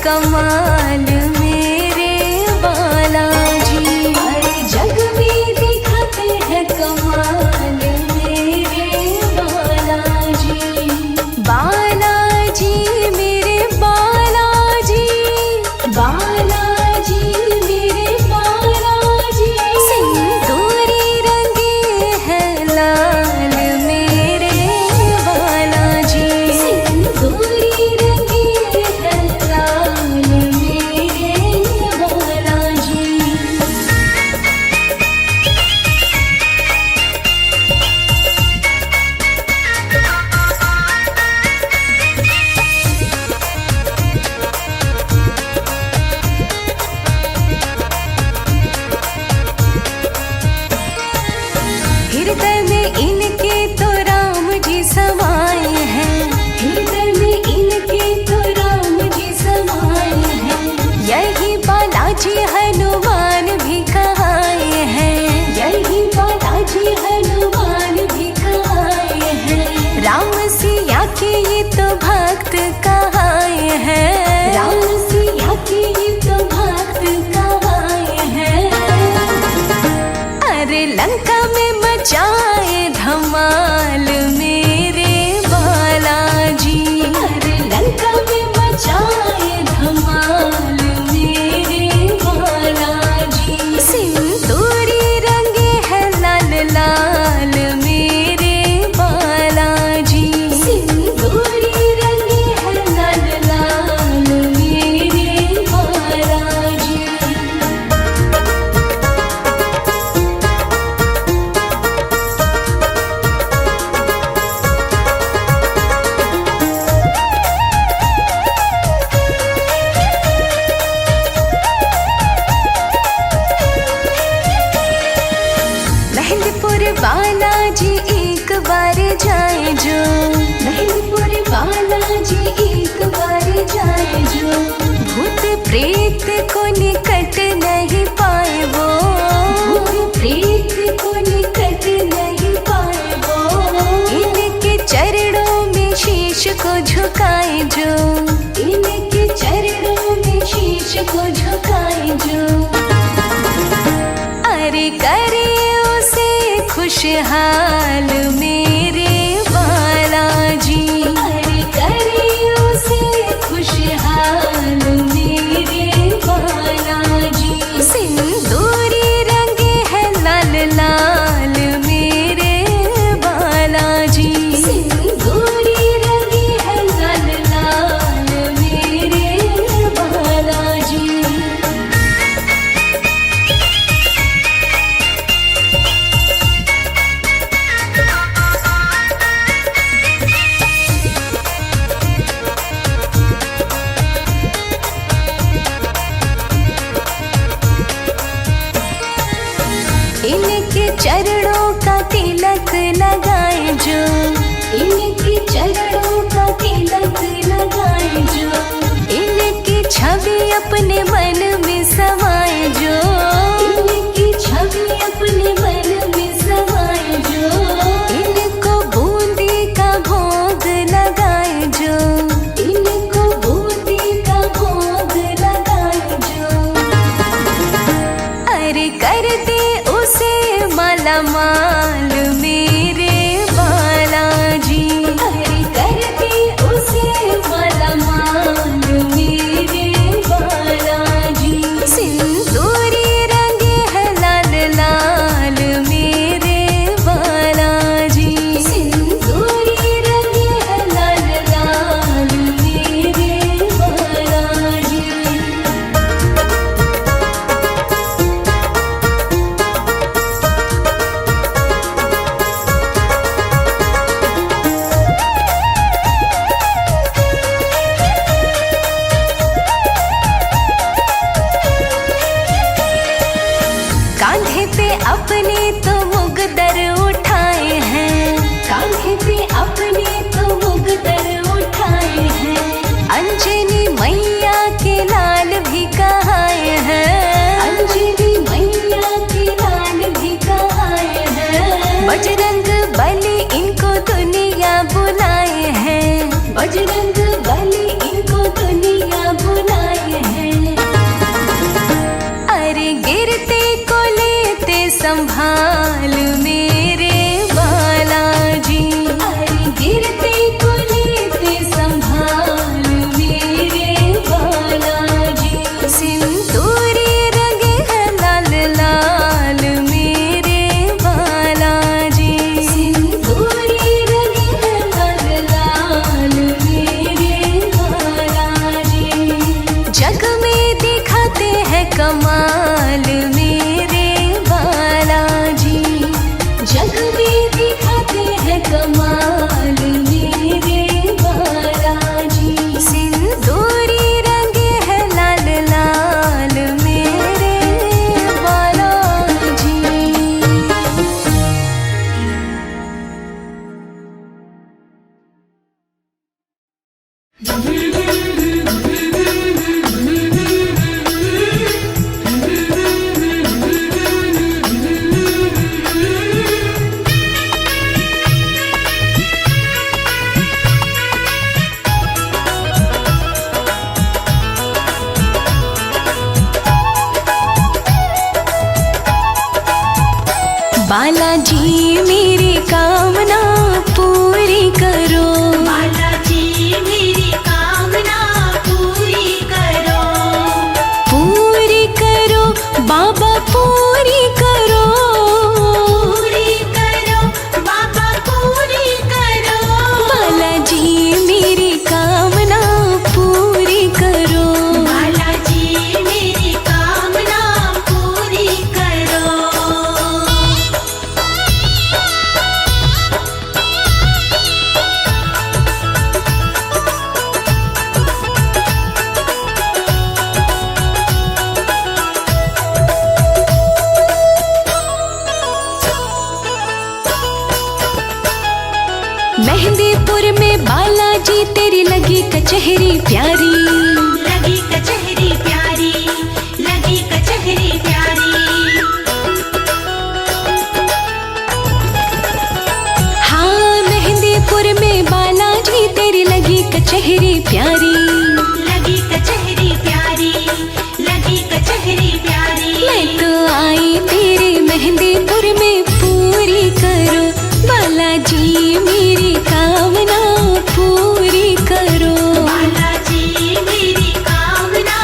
कमाल मेरे बालाजी, अरे जग में दिखाते हैं कमाल मेरे बालाजी। बालाजी मेरे बालाजी, बालाजी मेरे बालाजी, सिंदूरी रंगे हैं लाल मेरे बालाजी, सिंदूरी रंगे हैं लाल मेरे बालाजी। हृदय में इनके तो राम जी समाए हैं, हृदय में इनके तो राम जी समाए हैं। यही बालाजी हनुमान भी कहाए हैं, यही बालाजी हनुमान भी कहाए हैं। राम सिया के ये तो भक्त कहाए हैं, राम सिया के ये तो भक्त कहाए हैं। अरे लंका में मचाए धमाल मेरे बालाजी, अरे लंका में मचाए धमाल मेरे बालाजी। सिंदूरी रंगे हैं लाल लाल मेरे बालाजी, सिंदूरी रंगे हैं लाल लाल मेरे बालाजी। महलपुर बालाजी एक बार जाए जो, महलपुर बालाजी एक बार जाए जो। भूत प्रेत को निकट नहीं पाए वो, भूत प्रेत को निकट नहीं पाए वो। इनके चरणों में शीश को झुकाए जो, इनके चरणों में शीश को झुकाए जो। अरे करे उसे खुशहाल मेरे बालाजी, अरे करे उसे खुशहाल मेरे बालाजी। सिंदूरी रंगे हैं लाल लाल मेरे बालाजी, सिंदूरी रंगे हैं लाल लाल मेरे बालाजी। इनके चरणों का तिलक लगाए जो, इनके चरणों का तिलक लगाए जो। इनकी छवि अपने मन में समाए जो, इनकी छवि अपने मन में समाए जो। इनको बूंदी का भोग लगाए जो, इनको बूंदी का भोग लगाए जो। अरे कर दे उसे माला माल मेरे बालाजी, अरे कर दे उसे माला माल मेरे बालाजी। बालाजी मेरी कामना पूरी करो, बालाजी मेरी कामना पूरी करो, पूरी करो बाबा पूरी करो, पूरी करो बाबा पूरी करो, बालाजी मेरी कामना पूरी करो, बालाजी मेरी कामना पूरी करो। मेहंदीपुर में बालाजी तेरी लगी कचहरी प्यारी, लगी कचहरी प्यारी, लगी कचहरी प्यारी, हाँ मेहंदीपुर में बालाजी तेरी लगी कचहरी प्यारी, लगी कचहरी प्यारी, लगी कचहरी प्यारी। मैं तो आई तेरे मेहंदीपुर में पूरी करो, बालाजी मेरी कामना पूरी करो, बालाजी मेरी कामना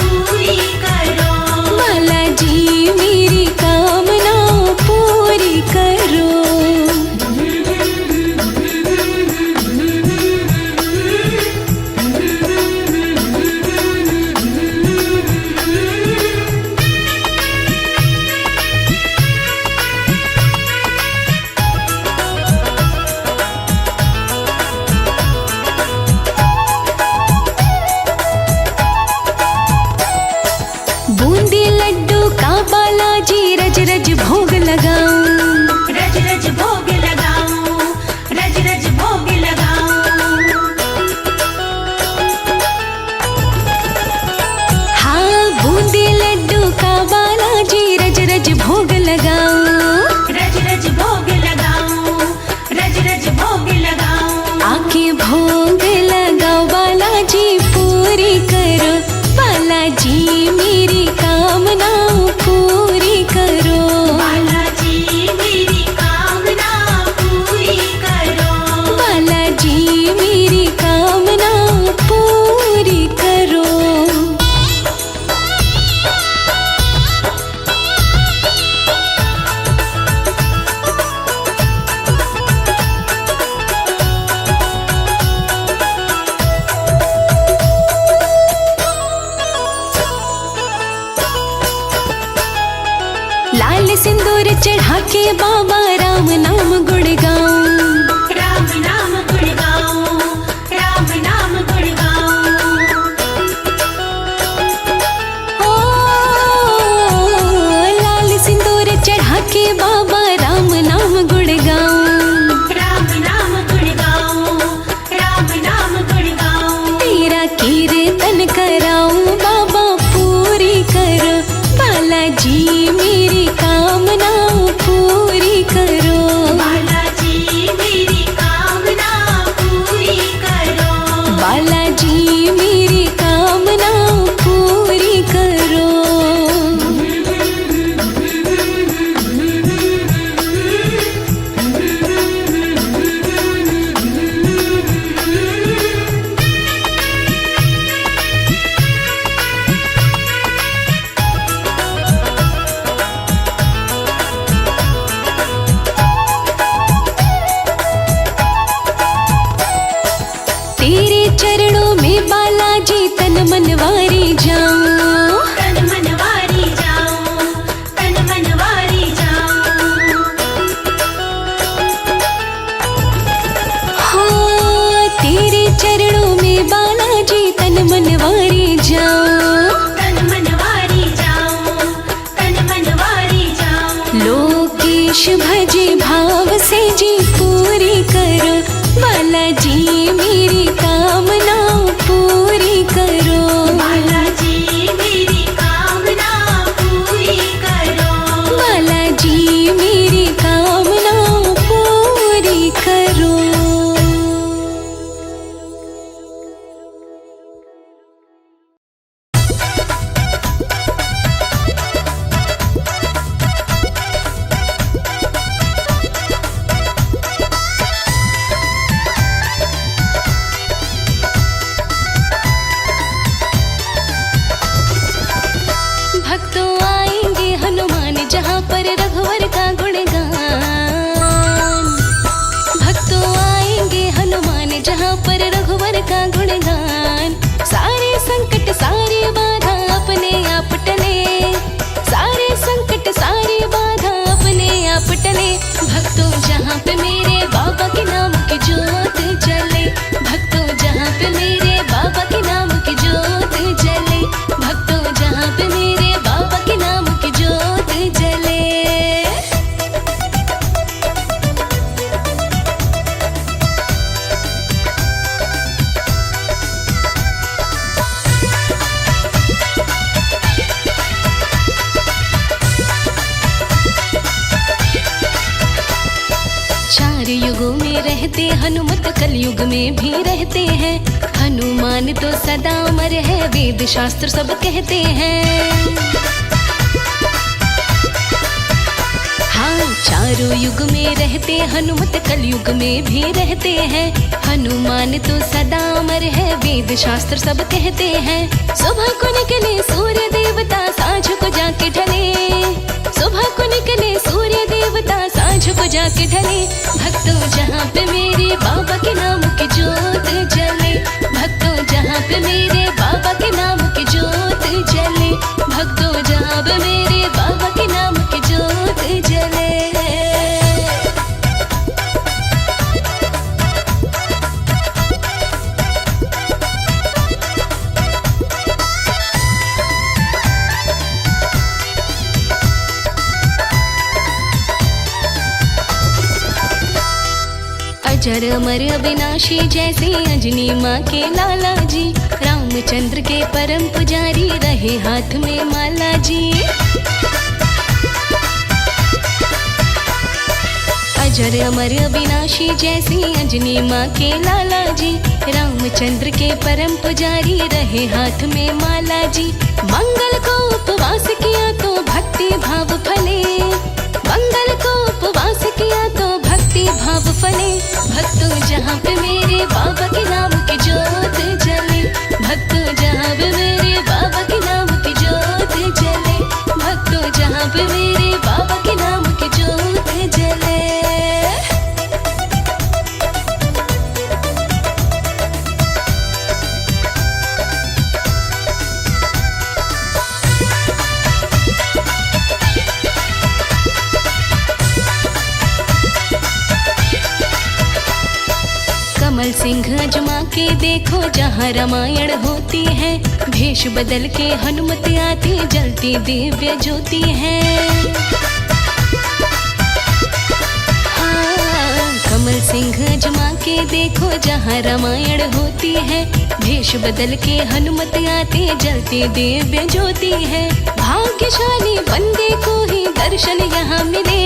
पूरी करो, बालाजी मेरी कामना पूरी करो। बूंदी लड्डू का बालाजी रज रज भोग लगाऊं, रज रज भोग लगाऊं, रज रज भोग लगाऊं, हाँ बूंदी लड्डू का बालाजी रज रज भोग लगाऊं, रज रज भोग लगाऊं, रज रज भोग लगाऊं, आके भोग लगाओ बालाजी पूरी करो, बालाजी मेरी कामना पूरी करो, बालाजी मेरी कामना पूरी करो, बालाजी मेरी कामना पूरी करो। लाल सिंदूर चढ़ा के बाबा राम नाम गुण गाऊं, राम नाम गुण गाऊं, राम नाम गुण गाऊं, ओ लाल सिंदूर चढ़ा के बाबा राम नाम गुण गाऊं, राम नाम गुण गाऊं, राम नाम गुण गाऊं, तेरा कीर्तन कराऊं बाबा पूरी करो, बालाजी मेरी कामना पूरी करो, बालाजी मेरी कामना पूरी करो, बालाजी मेरी कामना पूरी करो। तेरे चरणों में बालाजी तन मनवारी जाऊं, तन मनवारी जाऊं, तन मनवारी जाऊं, हाँ तेरे चरणों में बालाजी तन मनवारी जाऊं, तन मनवारी जाऊं, तन मनवारी जाऊं, लोकेश भजे भाव से जी पूरी करो, बालाजी मेरी कामना कलयुग में भी रहते हैं। हनुमान तो सदा अमर है, वेद शास्त्र सब कहते हैं। हाँ, चारों युग में रहते हनुमत, कलयुग में भी रहते हैं। हनुमान तो सदा अमर है, वेद शास्त्र सब कहते हैं। सुबह को निकले सूर्य देवता, सांझ को जाके ढले। सुबह को निकले सूर्य देवता, सांझ को जाके ढले। भक्तों जहाँ पे मेरे बाबा के नाम की जोत जले। भक्तों जहाँ पे मेरे बाबा के नाम की जोत जले। भक्तों जहाँ पे मेरे बाबा के नाम की जोत जले। अजर अमर अविनाशी जैसे अंजनी माँ के लाला जी। रामचंद्र के परम पुजारी रहे हाथ में माला जी। अजर अमर अविनाशी जैसे अंजनी माँ के लाला जी। रामचंद्र के परम पुजारी रहे हाथ में माला जी। मंगल को उपवास किया तो भक्ति भाव फले। मंगल को उपवास किया तो भक्ति भाव फले। भक्तों जहाँ पे मेरे बाबा के नाम की जोत जले। भक्तों जहाँ पे मेरे बाबा के नाम की जोत जले। भक्तों जहाँ पे मेरे बाबा के नाम की जोत जले। कमल सिंह अजमा के देखो जहाँ रामायण होती है। भेष बदल के हनुमत आते, जलती दिव्य ज्योति है। हाँ, कमल सिंह अजमा के देखो जहाँ रामायण होती है। भेष बदल के हनुमत आते, जलती दिव्य ज्योति है। भाग्यशाली बंदे को ही दर्शन यहाँ मिले।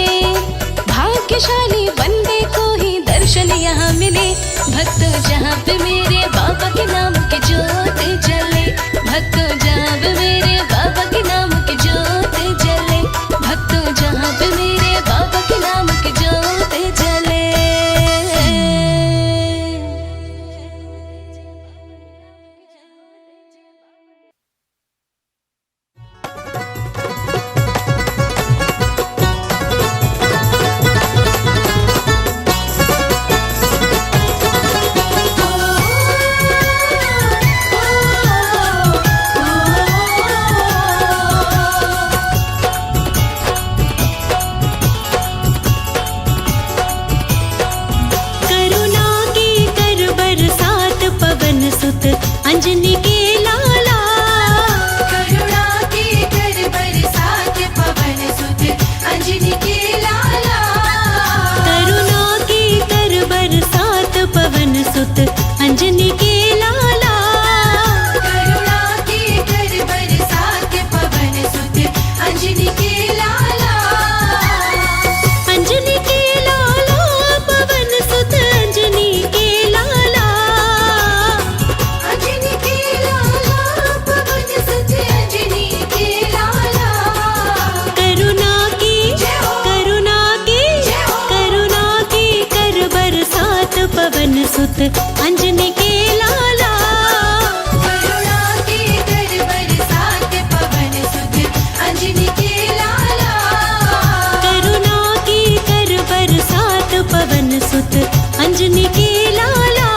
भाग्यशाली बंदे को ही दर्शन यहाँ मिले। भक्तों जहाँ पे मेरे बाबा के नाम की जोत जले। भक्तों जहाँ पे मेरे बाबा के नाम की जोत जले। भक्तों जहाँ पे मेरे बाबा के नाम की जोत जले। अंजनी के लाला, करुणा के कर बरसात पवन सुत अंजनी के लाला। करुणा के कर बरसात पवन सुत अंजनी के लाला। करुणा के कर बरसात पवन सुत अंजनी के लाला। अंजनी के लाला पवन सुत अंजनी के लाला। पवन सुत अंजनी के लाला। करुणा के कर बरसात पवन सुत अंजनी के लाला। करुणा के कर बरसात पवन सुत अंजनी के लाला।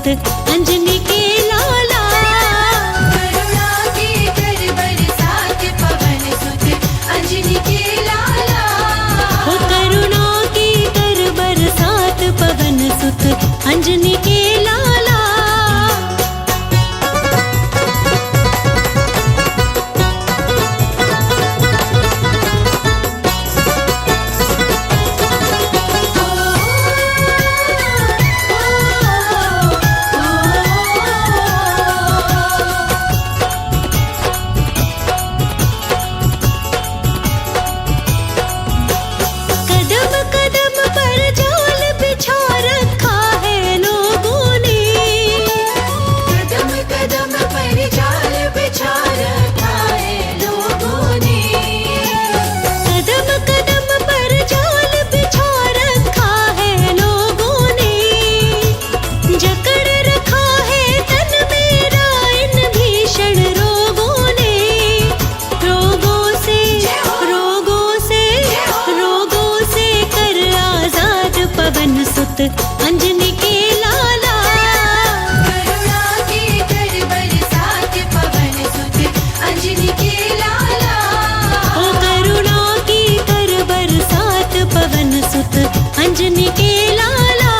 सुत अंजनी के लाला। करुणा की कर बरसात पवन सुत अंजनी के लाला। हो करुणा की कर बरसात पवन सुत अंजनी के लाला। कदम कदम पर जाल बिछा रखा है लोगों ने। कदम कदम पर जाल बिछा रखा है लोगों ने। कदम कदम पर जाल बिछा रखा है लोगों ने। जकड़ रखा है तन मेरा इन भीषण रोगों ने। रोगों से कर आजाद पवन सुत अंजनी के लाला। करुणा की कर बरसात पवन सुत अंजनी के लाला। ओ करुणा की कर बरसात पवन सुत अंजनी के लाला।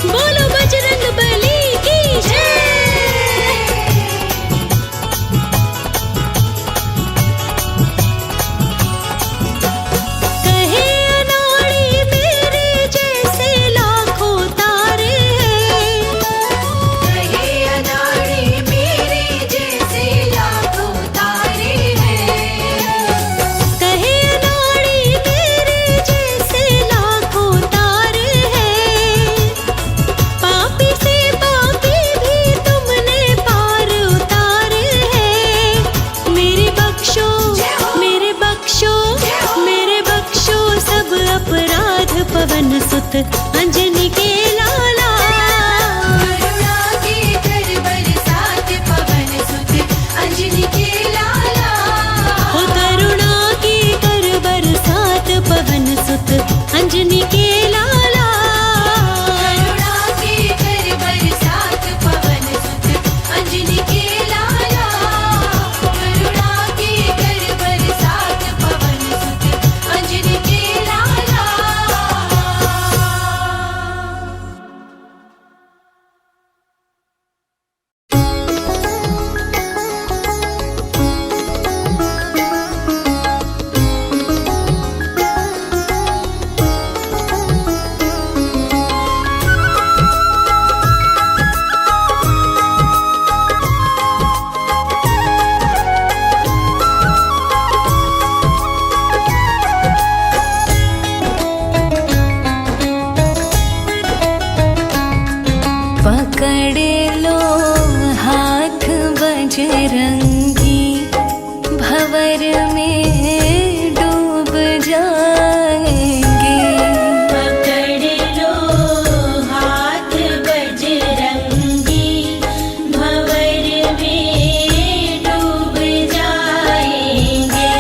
बोलो बजरंग बली की जय। कहे अनाड़ी मेरे जैसे लाखों तारे हैं। कहे अनाड़ी मेरे जैसे लाखों तारे हैं। कहे अनाड़ी मेरे जैसे लाखों तारे हैं। पापी से पापी भी तुमने पार उतारे हैं। मेरे बख्शो सब अपराध पवन सुत अंजनी के लाला। करुणा की कर बरसात पवन सुत अंजनी के लाला। हो करुणा की कर बरसात पवन सुत अंजनी के लाला। करुणा की कर बरसात पवन सुत अंजनी के लाला। करुणा की कर बरसात पवन सुत अंजनी के लाला। पकड़ लो हाथ बजरंगी भंवर में डूब जाएंगे। पकड़ लो हाथ बजरंगी भंवर में डूब जाएंगे।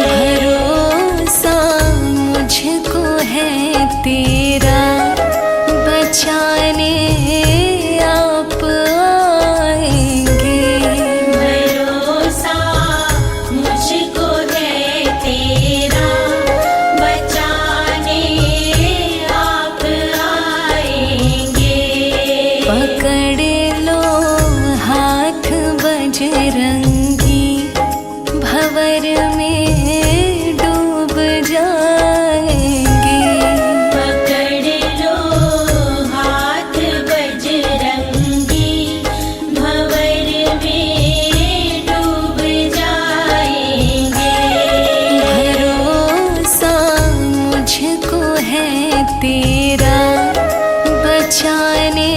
भरोसा मुझको है तेरा बचाने आप आएंगे। भरोसा मुझको है तेरा बचाने आप आएंगे। पकड़ लो हाथ बजरंगी भंवर में डूब जाएंगे। पकड़ लो हाथ बजरंगी भंवर में डूब जाएंगे। भरोसा मुझको है तेरा बचाने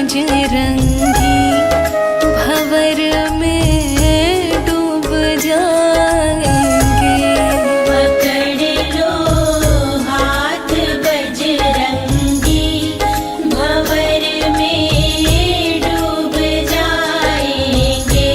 बजरंगी भंवर में डूब जाएंगे। पकड़ लो हाथ बजरंगी भंवर में डूब जाएंगे।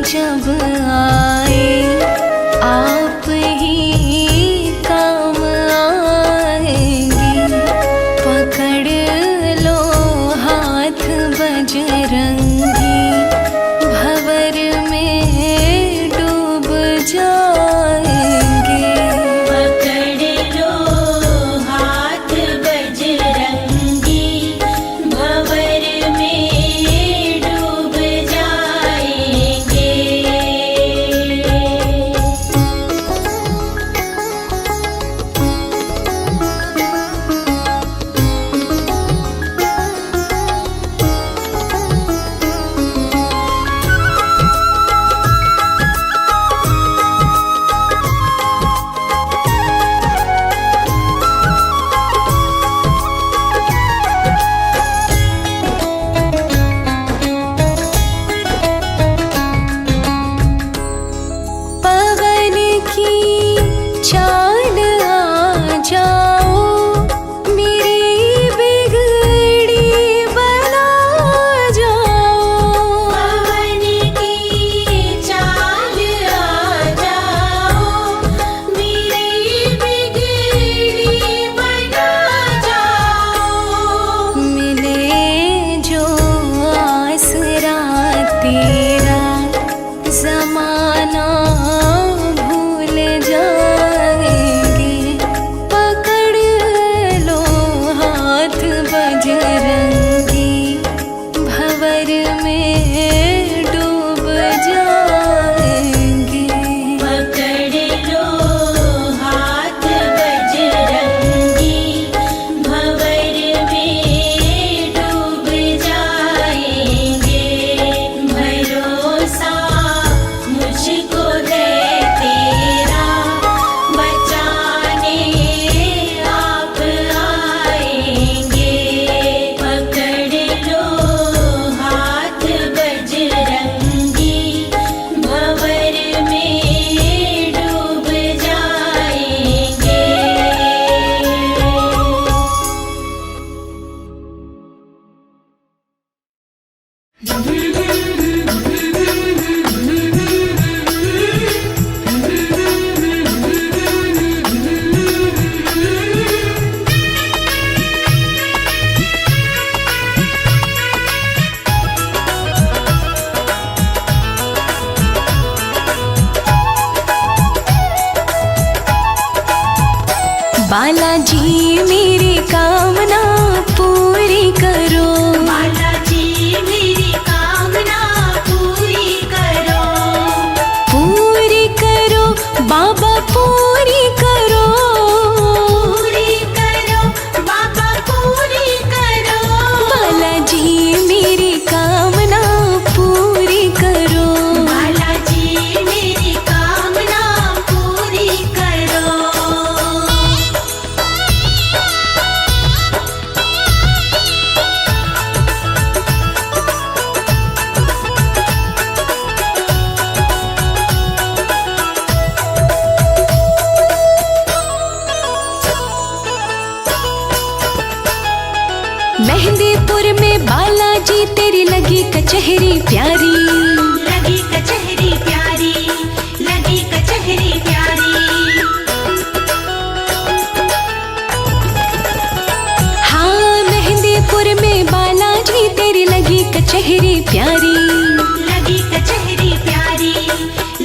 जब आए आप ही काम आएंगी। पकड़ लो हाथ बजरंगी भंवर में डूब जाएंगे। पकड़ लो हाथ बजरंगी भंवर में डूब जाएंगे। पवन की चाल आ जाओ मेरी बिगड़ी बना जाओ। पवन की चाल आ जाओ मेरी बिगड़ी बना जाओ। मिले जो आसरा तेरा जमाना भूल जाएंगे। पकड़ लो हाथ बजरंगी भंवर में डूब जाएंगे। पकड़ लो हाथ बजरंगी भंवर में डूब जाएंगे। भरोसा मुझको है तेरा बचाने आप आएंगे। पकड़ लो हाथ बजरंगी भंवर में डूब जाएंगे। बालाजी मेरी कामना पूरी करो। बालाजी मेरी कामना पूरी करो। पूरी करो बाबा पूरी करो। पूरी करो बाबा पूरी करो। बालाजी मेरी कामना पूरी करो। बालाजी मेरी कामना पूरी करो। मेहंदीपुर में बालाजी तेरी लगी कचहरी प्यारी। लगी कचहरी प्यारी, लगी कचहरी प्यारी। कचहरी प्यारी, लगी कचहरी प्यारी,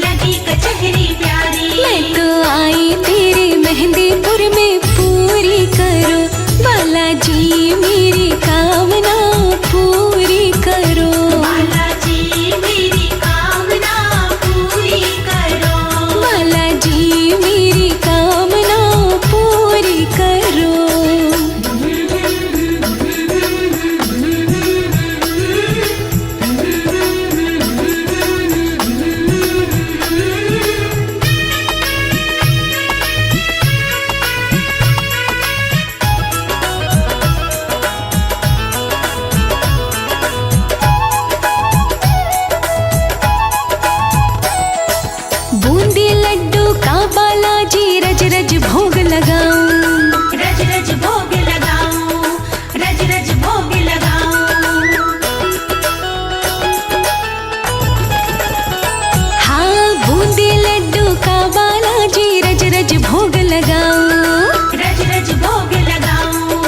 लगी कचहरी प्यारी। मैं तो आई तेरे मेहंदीपुर में, पूरी करो बालाजी मेरी कामना पूरी करो। बालाजी मेरी कामना पूरी करो, बालाजी मेरी कामना पूरी करो। बूंदी लड्डू का बालाजी रज रज भोग लगाऊं, रज रज भोग लगाऊं, रज रज भोग लगाऊं। हाँ बूंदी लड्डू का बालाजी रज रज भोग लगाऊं, रज रज भोग लगाऊं,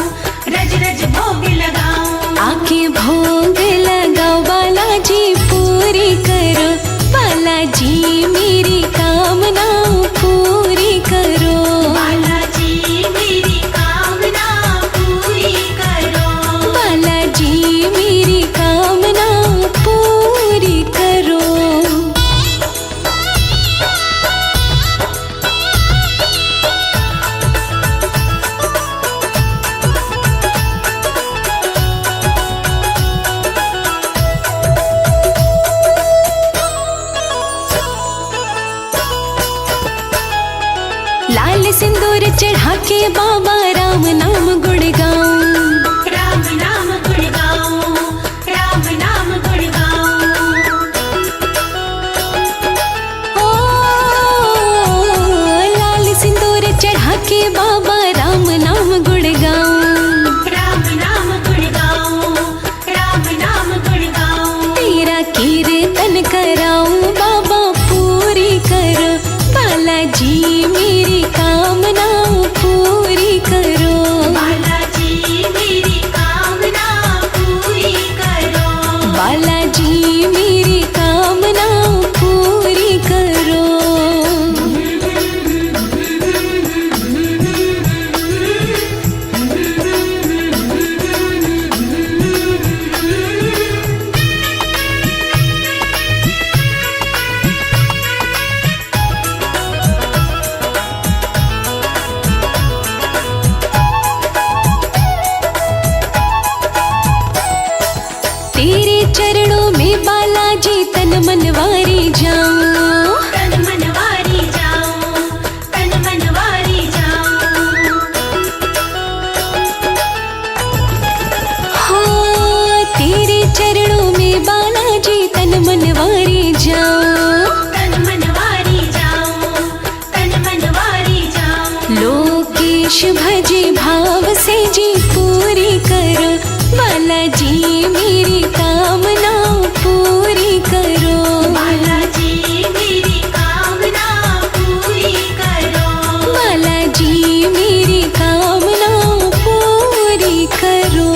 रज रज भोग लगाऊं। आके भोग लगाओ बालाजी पूरी करो, बालाजी मेरी कामना पूरी करो। बालाजी मेरी कामना पूरी करो, बालाजी मेरी कामना पूरी करो। लाल सिंदूर चढ़ा के बाबा राम नाम गुण गाऊं, राम नाम गुण गाऊं, राम नाम गुण गाऊं। ओ लाल सिंदूर चढ़ा के बाबा राम नाम गुण गाऊं, राम नाम गुण गाऊं, राम नाम गुण गाऊं। तेरा कीर्तन कराऊं बाबा पूरी करो, बालाजी मेरी कामना पूरी करो। बालाजी मेरी कामना पूरी करो, बालाजी मेरी कामना पूरी करो। तेरे चरणों में बालाजी तन मनवारी जाऊं, तन मनवारी जाऊं, तन मनवारी जाऊं। हाँ तेरे चरणों में बालाजी तन मनवारी जाऊं, तन मनवारी जाऊं, तन मनवारी जाऊं। लोकेश भजे भाव से जी पूरी करो, बालाजी मेरी कामना पूरी करो। बालाजी मेरी कामना पूरी करो, बालाजी मेरी कामना पूरी करो।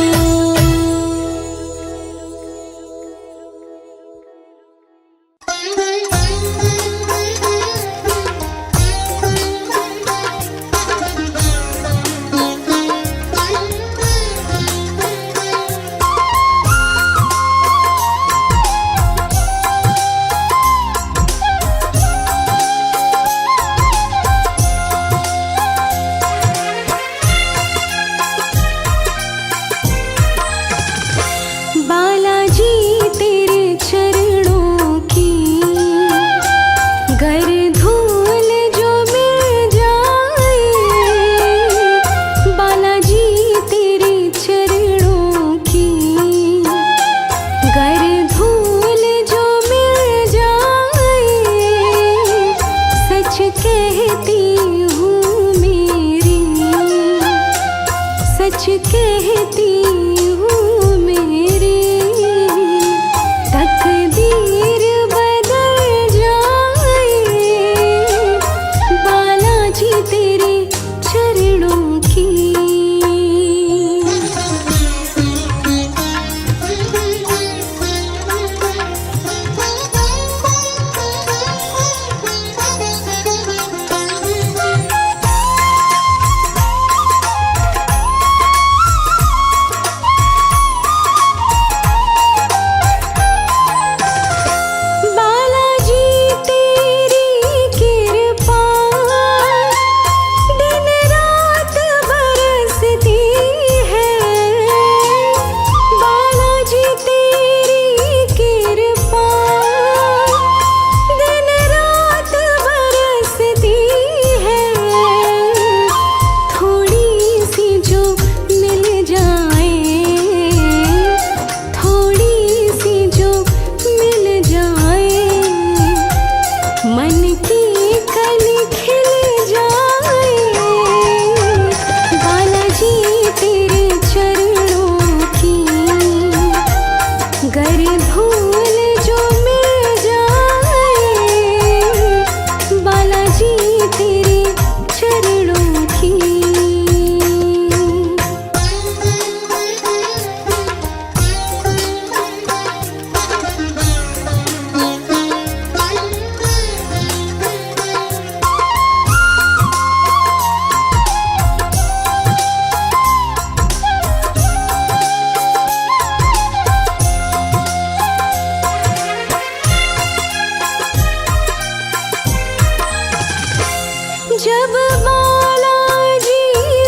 जब बालाजी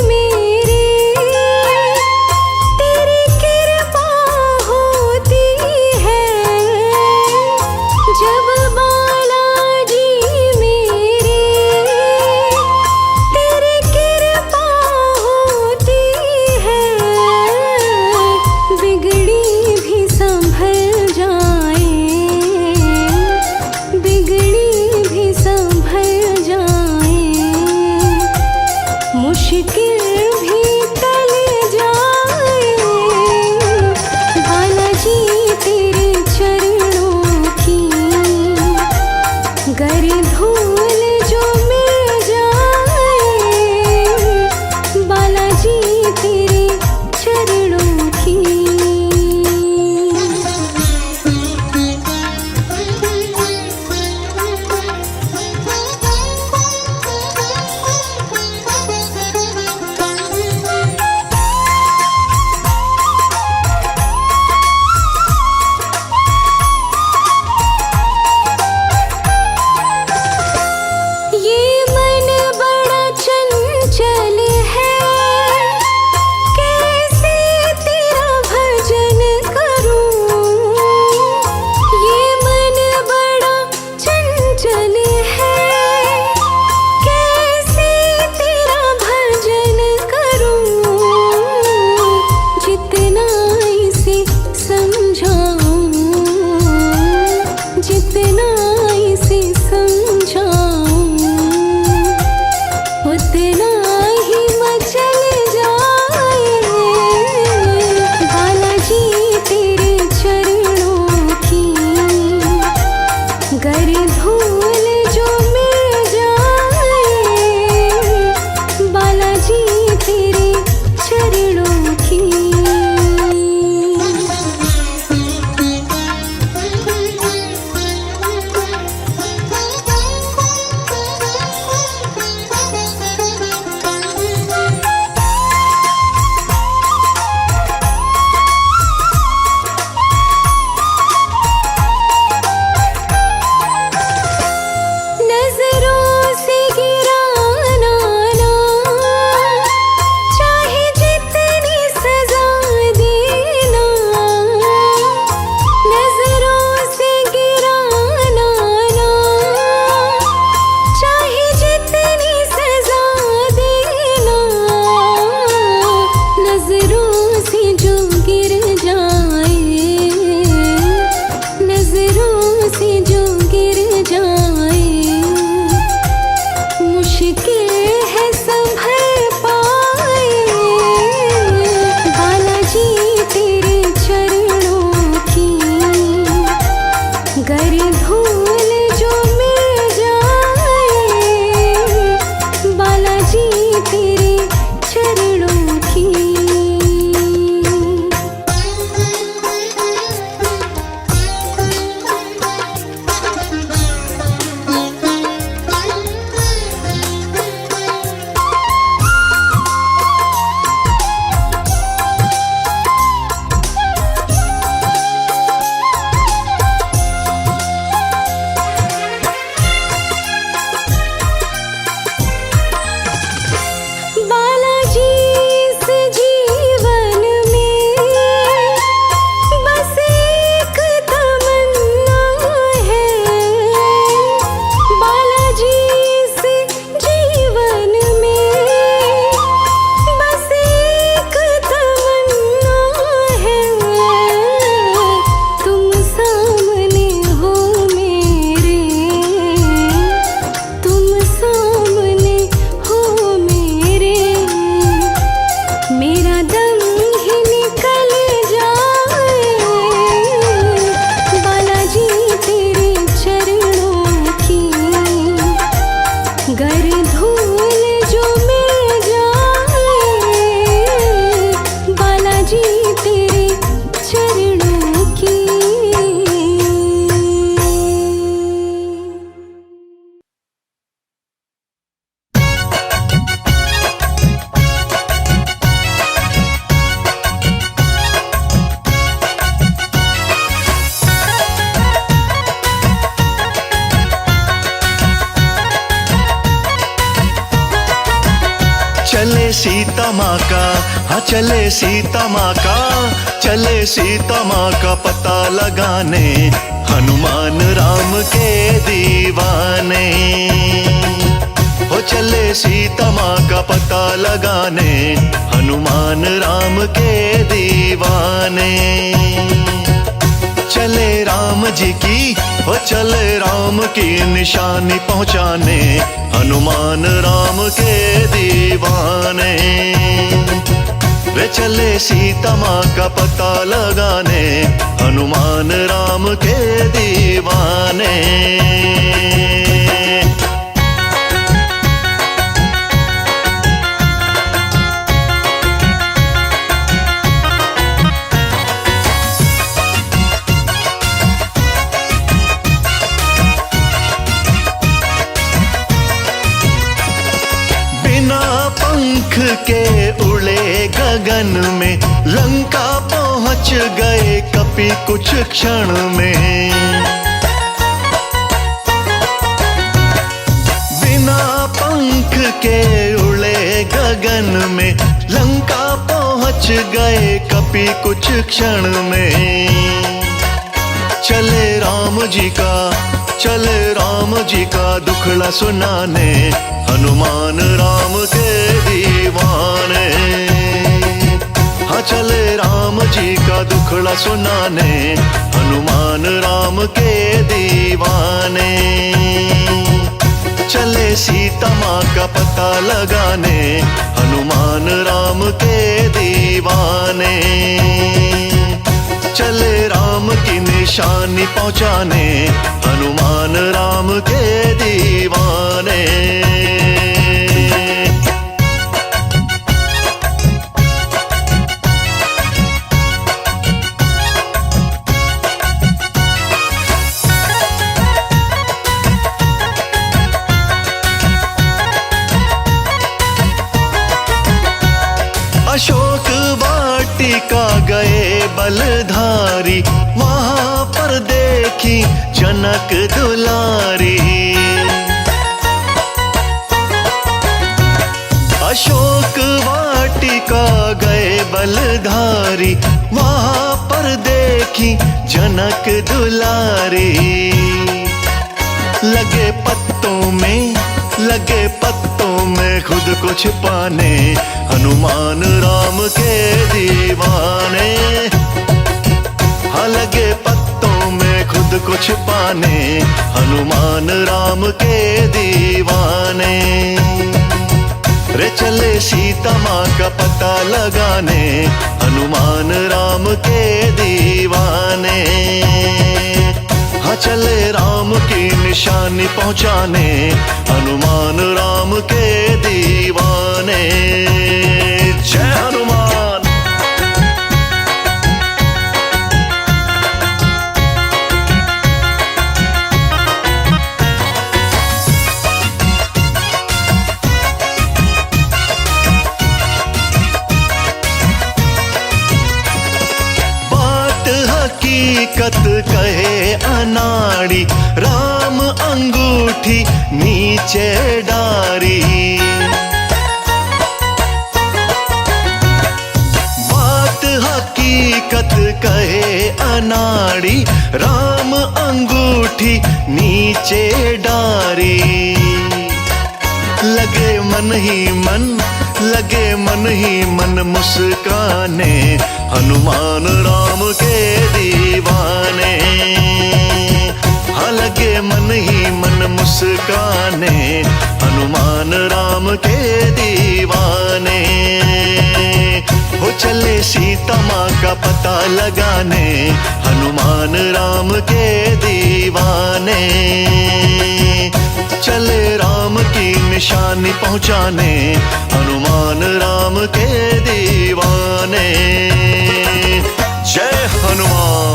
मेरे तेरी कृपा होती है, जब बालाजी मेरे तेरी कृपा होती है, बिगड़ी भी संभल जाए, बिगड़ी भी संभल जाए। चले सीता माँ का, हाँ चले सीता माँ का, चले सीता माँ का पता लगाने, हनुमान राम के दीवाने। हो चले सीता माँ का पता लगाने, हनुमान राम के दीवाने। चले राम जी की, हो चले राम की निशानी पहुँचाने, हनुमान राम के दीवाने। वे चले सीता माँ का पता लगाने, हनुमान राम के दीवाने। पंख के उड़े गगन में, लंका पहुंच गए कपि कुछ क्षण में। बिना पंख के उड़े गगन में, लंका पहुंच गए कपि कुछ क्षण में। चले राम जी का, चले राम जी का दुखड़ा सुनाने, हनुमान राम के दीवाने। हाँ चले राम जी का दुखड़ा सुनाने, हनुमान राम के दीवाने। चले सीता माँ का पता लगाने, हनुमान राम के दीवाने। चले राम की निशानी पहुँचाने, हनुमान राम के दीवाने। अशोक वाटिका गए बलधारी, वहां पर देखी जनक दुलारी। अशोक वाटिका गए बलधारी, वहां पर देखी जनक दुलारी। लगे पत्तों में, लगे पत्तों में खुद को छिपाने, हनुमान राम के दीवाने। हाँ लगे पत्तों में खुद को छिपाने, हनुमान राम के दीवाने। रे चले सीता माँ का पता लगाने, हनुमान राम के दीवाने। हाँ चले राम की निशानी पहुँचाने, हनुमान राम के दीवाने। जय हनुमान। हकीकत कहे अनाड़ी, राम अंगूठी नीचे डारी। बात हकीकत कहे अनाड़ी, राम अंगूठी नीचे डारी। लगे मन ही मन, लगे मन ही मन मुस्काने, हनुमान राम के दीवाने। हाँ लगे मन ही मन मुस्काने, हनुमान राम के दीवाने। हो चले सीता माँ का पता लगाने, हनुमान राम के दीवाने। चले राम की निशानी पहुँचाने, हनुमान राम के दीवाने। जय हनुमान।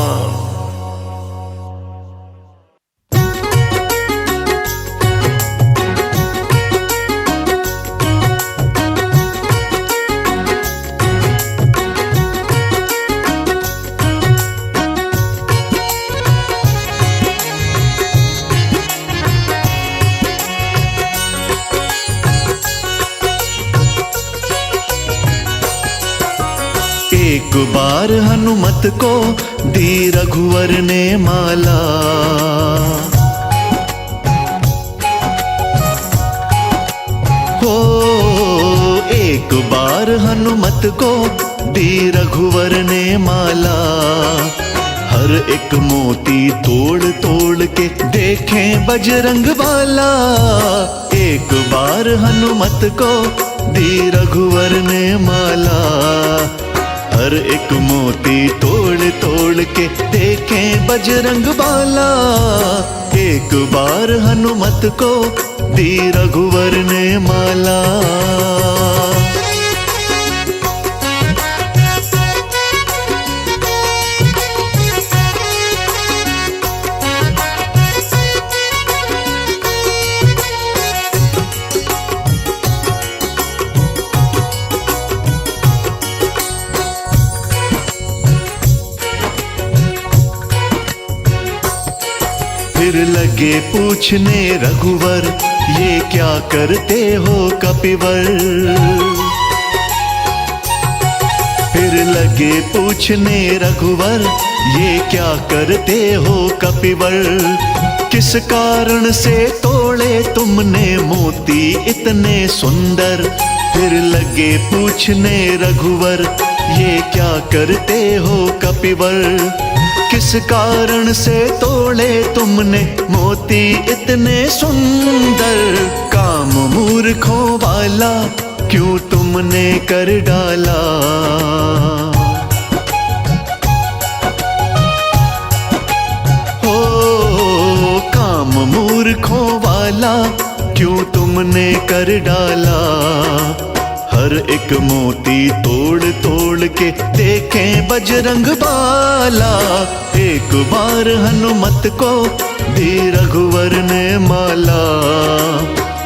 एक बार हनुमत को दी रघुवर ने माला। हो एक बार हनुमत को दी रघुवर ने माला। हर एक मोती तोड़ तोड़ के देखें बजरंग बाला। एक बार हनुमत को दी रघुवर ने माला। हर एक मोती तोड़ तोड़ के देखें बजरंग बाला। एक बार हनुमत को दी रघुवर ने माला। फिर लगे पूछने रघुवर, ये क्या करते हो कपिवर। फिर लगे पूछने रघुवर, ये क्या करते हो कपिवर। किस कारण से तोड़े तुमने मोती इतने सुंदर। फिर लगे पूछने रघुवर, ये क्या करते हो कपिवर। किस कारण से तोड़े तुमने मोती इतने सुंदर। काम मूर्खों वाला क्यों तुमने कर डाला। हो काम मूर्खों वाला क्यों तुमने कर डाला। हर एक मोती तोड़ तोड़ के देखें बजरंग बाला। एक बार हनुमत को दी रघुवर ने माला।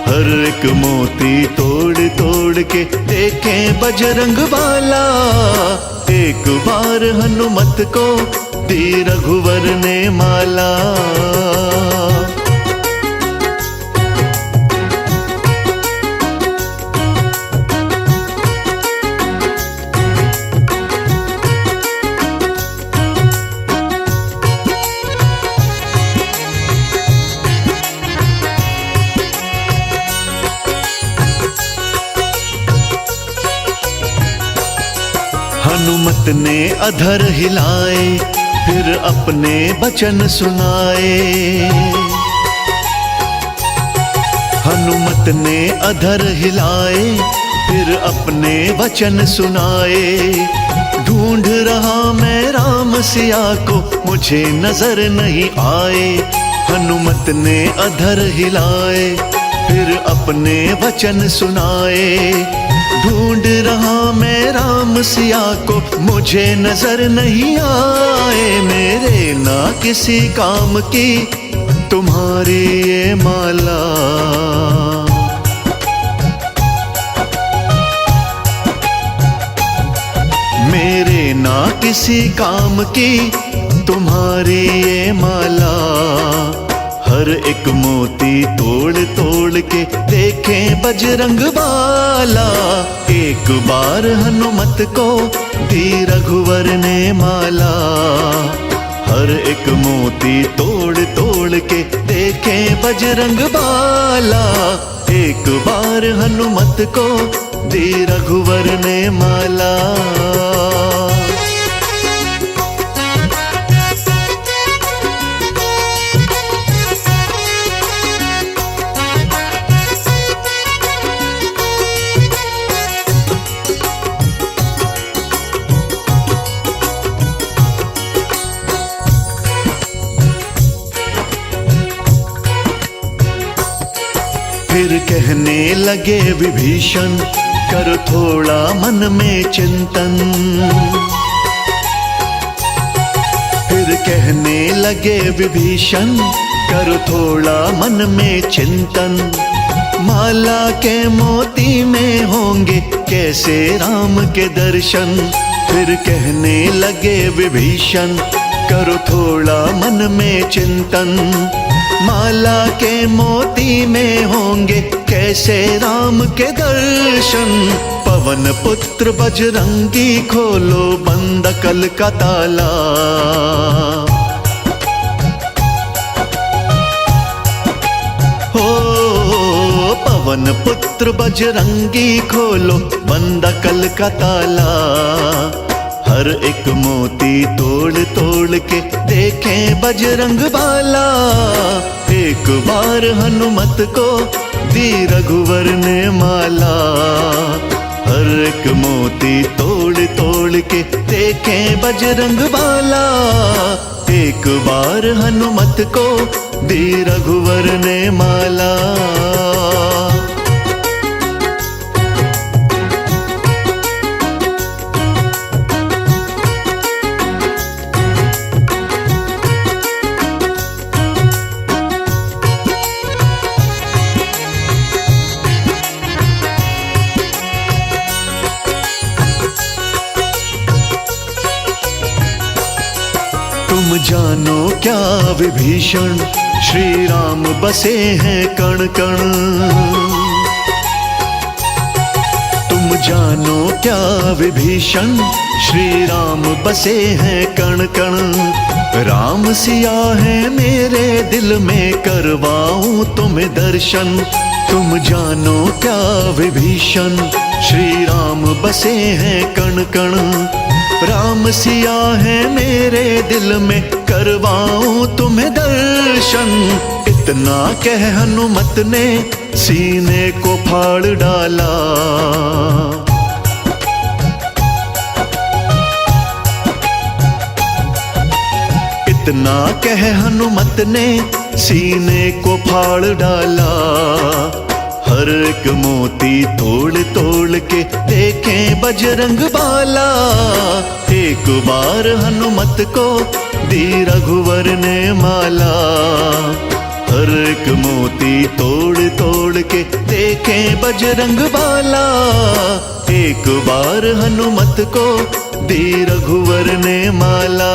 हर एक मोती तोड़ तोड़ के देखें बजरंग बाला। एक बार हनुमत को दी रघुवर ने माला। हनुमत ने अधर हिलाए, फिर अपने वचन सुनाए। हनुमत ने अधर हिलाए, फिर अपने वचन सुनाए। ढूंढ रहा मैं राम सिया को, मुझे नजर नहीं आए। हनुमत ने अधर हिलाए, फिर अपने वचन सुनाए। ढूंढ रहा मैं राम सिया को, मुझे नजर नहीं आए। मेरे ना किसी काम की तुम्हारी ये माला। मेरे ना किसी काम की तुम्हारी ये माला। हर एक मोती तोड़ तोड़ के देखें बजरंग बाला। एक बार हनुमत को दी रघुवर ने माला। हर एक मोती तोड़ तोड़ के देखें बजरंग बाला। एक बार हनुमत को दी रघुवर ने माला। फिर कहने लगे विभीषण, कर थोड़ा मन में चिंतन। फिर कहने लगे विभीषण, कर थोड़ा मन में चिंतन। माला के मोती में होंगे कैसे राम के दर्शन। फिर कहने लगे विभीषण, करो थोड़ा मन में चिंतन। माला के मोती में होंगे कैसे राम के दर्शन। पवन पुत्र बजरंगी खोलो बंद कल का ताला। हो पवन पुत्र बजरंगी खोलो बंद कल का ताला। हर एक मोती तोड़ तोड़ के देखें बजरंग बाला। एक बार हनुमत को दी रघुवर ने माला। हर एक मोती तोड़ तोड़ के देखें बजरंग बाला। एक बार हनुमत को दी रघुवर ने माला। तुम जानो क्या विभीषण श्री राम बसे हैं कण कण। तुम जानो क्या विभीषण श्री राम बसे हैं कण कण। राम सिया है मेरे दिल में करवाऊं तुम्हें दर्शन। तुम जानो क्या विभीषण श्री राम बसे हैं कण कण। राम सिया है मेरे दिल में करवाऊं तुम्हें दर्शन। इतना कह हनुमत ने सीने को फाड़ डाला। इतना कह हनुमत ने सीने को फाड़ डाला। हर एक मोती तोड़ तोड़ के देखें बजरंग बाला। एक बार हनुमत को दी रघुवर ने माला। हर एक मोती तोड़ तोड़ के देखें बजरंग बाला। एक बार हनुमत को दी रघुवर ने माला।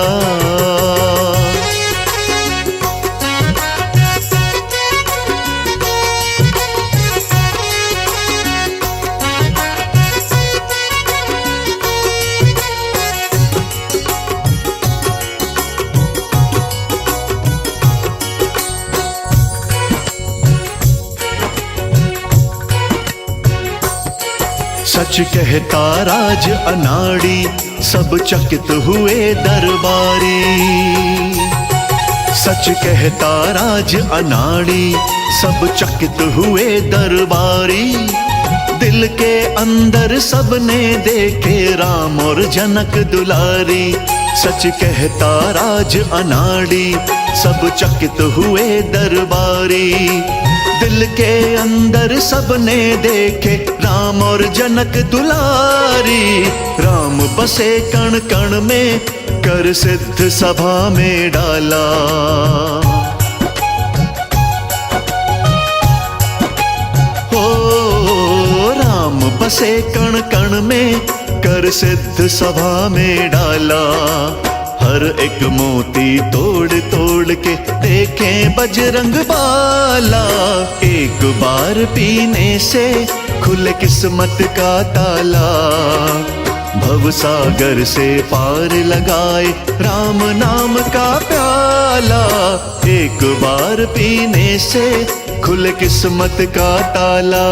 सच कहता राज अनाड़ी सब चकित हुए दरबारी। सच कहता राज अनाड़ी सब चकित हुए दरबारी। दिल के अंदर सबने देखे राम और जनक दुलारी। सच कहता राज अनाड़ी सब चकित हुए दरबारी। दिल के अंदर सबने देखे राम और जनक दुलारी। राम बसे कण कण में कर सिद्ध सभा में डाला। हो राम बसे कण कण में कर सिद्ध सभा में डाला। हर एक मोती तोड़ तोड़ के देखें बजरंग बाला। एक बार पीने से खुले किस्मत का ताला। भवसागर से पार लगाए राम नाम का प्याला। एक बार पीने से खुले किस्मत का ताला।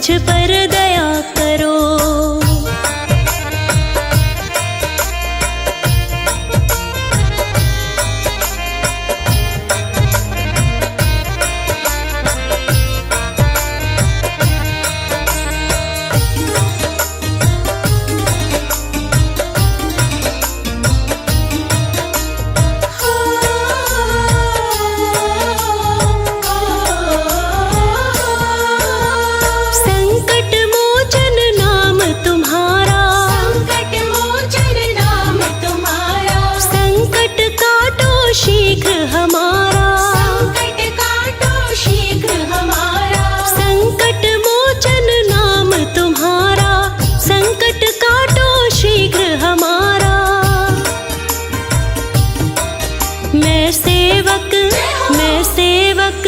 मुझ पर दया करो। संकट मोचन नाम तुम्हारा, संकट मोचन नाम तुम्हारा, संकट काटो शीघ्र हमारा, संकट काटो शीघ्र हमारा। संकट मोचन नाम तुम्हारा, संकट काटो शीघ्र हमारा। मैं सेवक, मैं सेवक,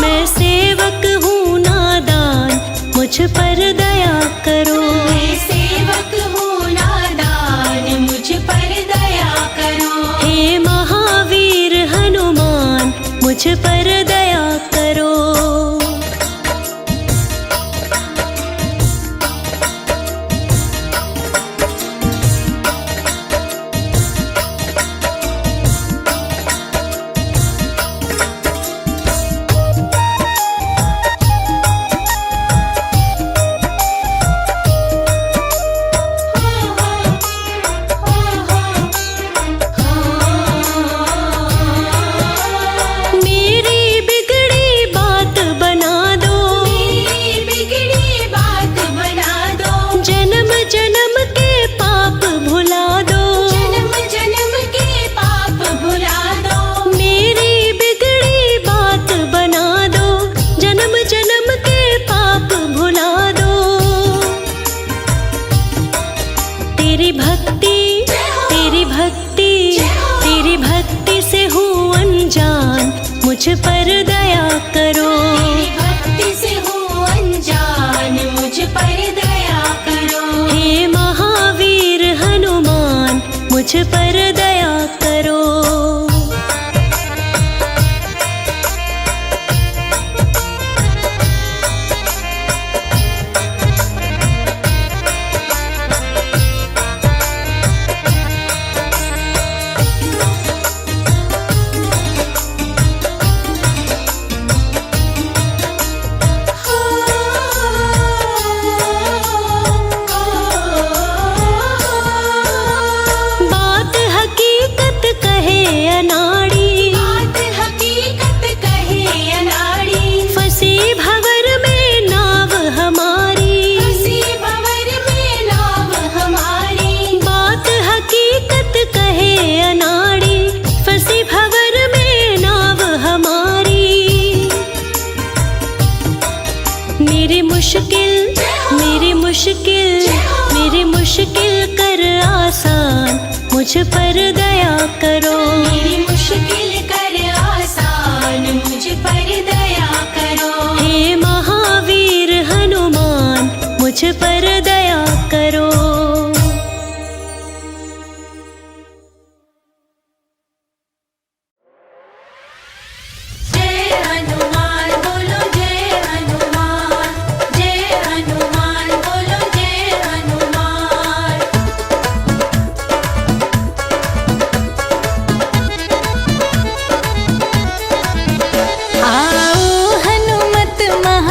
मैं सेवक हूँ नादान, मुझ पर दया करो। मैं सेवक हूँ नादान, मुझ पर दया करो। हे महावीर हनुमान, मुझ पर दया करो। मेरी बिगड़ी बात बना दो, मेरी बिगड़ी बात बना दो, जन्म जन्म के पाप भुला दो। जन्म जन्म के पाप भुला दो। मेरी बिगड़ी बात बना दो, जन्म जन्म के पाप भुला दो। तेरी भक्ति, तेरी भक्ति, तेरी भक्ति से हूँ अनजान, मुझ पर दया करो। तेरी भक्ति से हूँ अनजान, मुझ पर दया करो। हे महावीर हनुमान, मुझ पर दया करो। बात हकीकत कहे अनाड़ी, बात हकीकत कहे अनाड़ी, फंसी भंवर में नाव हमारी। फंसी भंवर में नाव हमारी। बात हकीकत कहे अनाड़ी, फंसी भंवर में नाव हमारी। मेरी मुश्किल, मेरी मुश्किल, मेरी मुश्किल कर आसान, मुझ पर दया करो। मेरी मुश्किल कर आसान, मुझ पर दया करो। हे महावीर हनुमान, मुझ पर दया करो। जय हनुमान बोलो, जय हनुमान, जय हनुमान बोलो, जय हनुमान। आओ हनुमत महा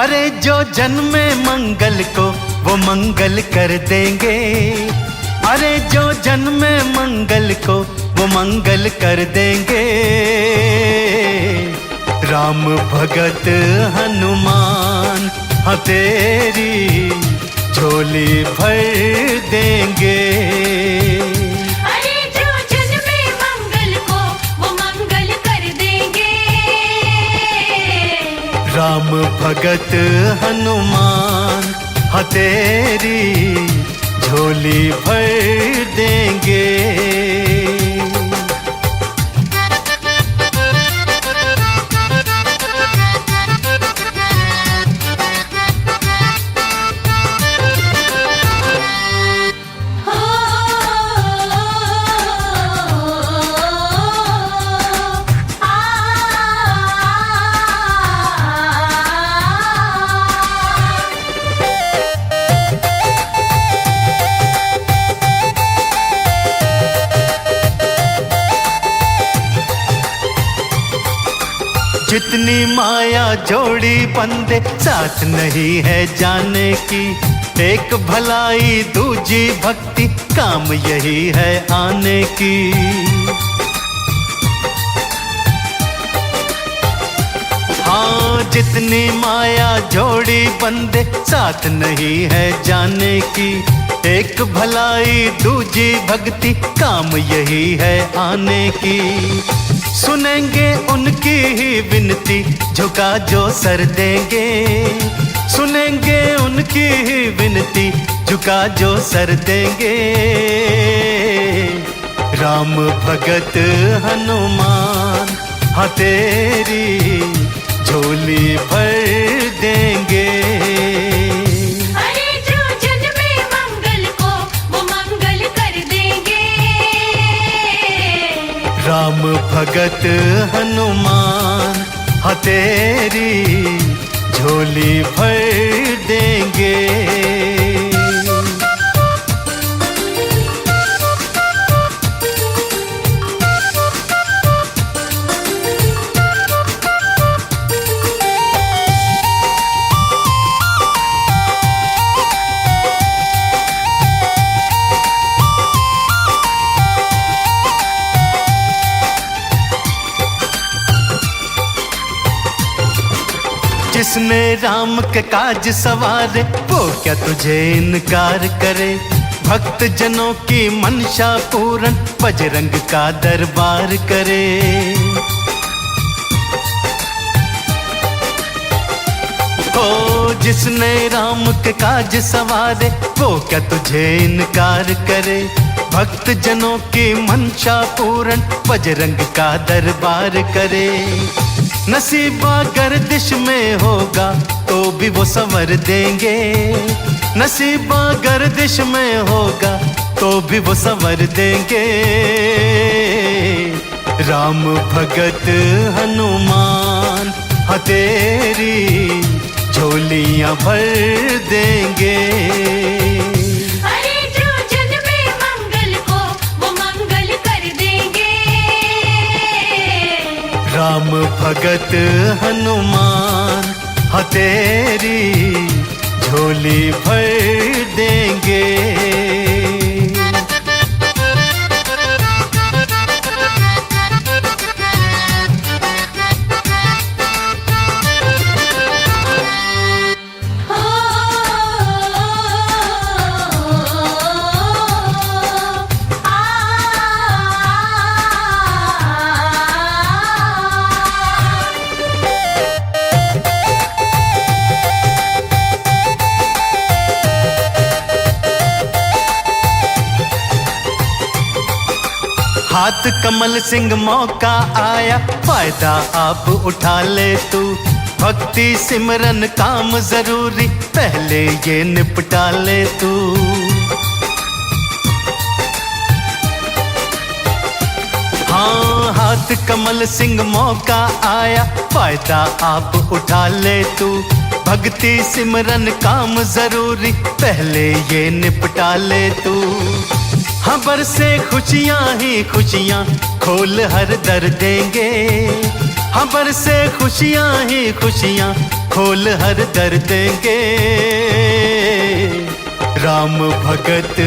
अरे जो जन्मे मंगल को वो मंगल कर देंगे, अरे जो जन्मे मंगल को वो मंगल कर देंगे। राम भगत हनुमान हाँ तेरी झोली भर देंगे। अरे जो जन्मे मंगल को वो मंगल कर देंगे। राम भगत हनुमान हाँ तेरी झोली भर देंगे। जितनी माया जोड़ी बंदे साथ नहीं है जाने की, एक भलाई दूजी भक्ति काम यही है आने की। हाँ जितनी माया जोड़ी बंदे साथ नहीं है जाने की, एक भलाई दूजी भक्ति काम यही है आने की। सुनेंगे उनकी ही विनती झुका जो सर देंगे, सुनेंगे उनकी ही विनती झुका जो सर देंगे। राम भगत हनुमान हाँ तेरी झोली भर देंगे। अरे जो जन्मे मंगल को वो मंगल कर देंगे। राम भगत हनुमान हाँ तेरी झोली भर देंगे। जिसने राम के काज सवारे वो क्या तुझे इनकार करे। भक्त जनों की मनसा पूरन बजरंग का दरबार करे। ओ जिसने राम के काज सवारे वो क्या तुझे इनकार करे। भक्त जनों की मनसा पूरन बजरंग का दरबार करे। नसीबा गर्दिश में होगा तो भी वो संवर देंगे, नसीबा गर्दिश में होगा तो भी वो संवर देंगे। राम भगत हनुमान हाँ तेरी झोलियां भर देंगे। अरे जो जन्मे मंगल को वो मंगल कर देंगे। राम भगत हनुमान हाँ तेरी झोली भर देंगे। हाथ कमल सिंह मौका आया फायदा आप उठा ले तू। भक्ति सिमरन काम जरूरी पहले ये निपटा ले तू। हाँ हाथ कमल सिंह मौका आया फायदा आप उठा ले तू। भक्ति सिमरन काम जरूरी पहले ये निपटा ले तू। खबर से खुशियां ही खुशियां खोल हर दर देंगे। हबर से खुशियां ही खुशियां खोल हर दर देंगे। राम भगत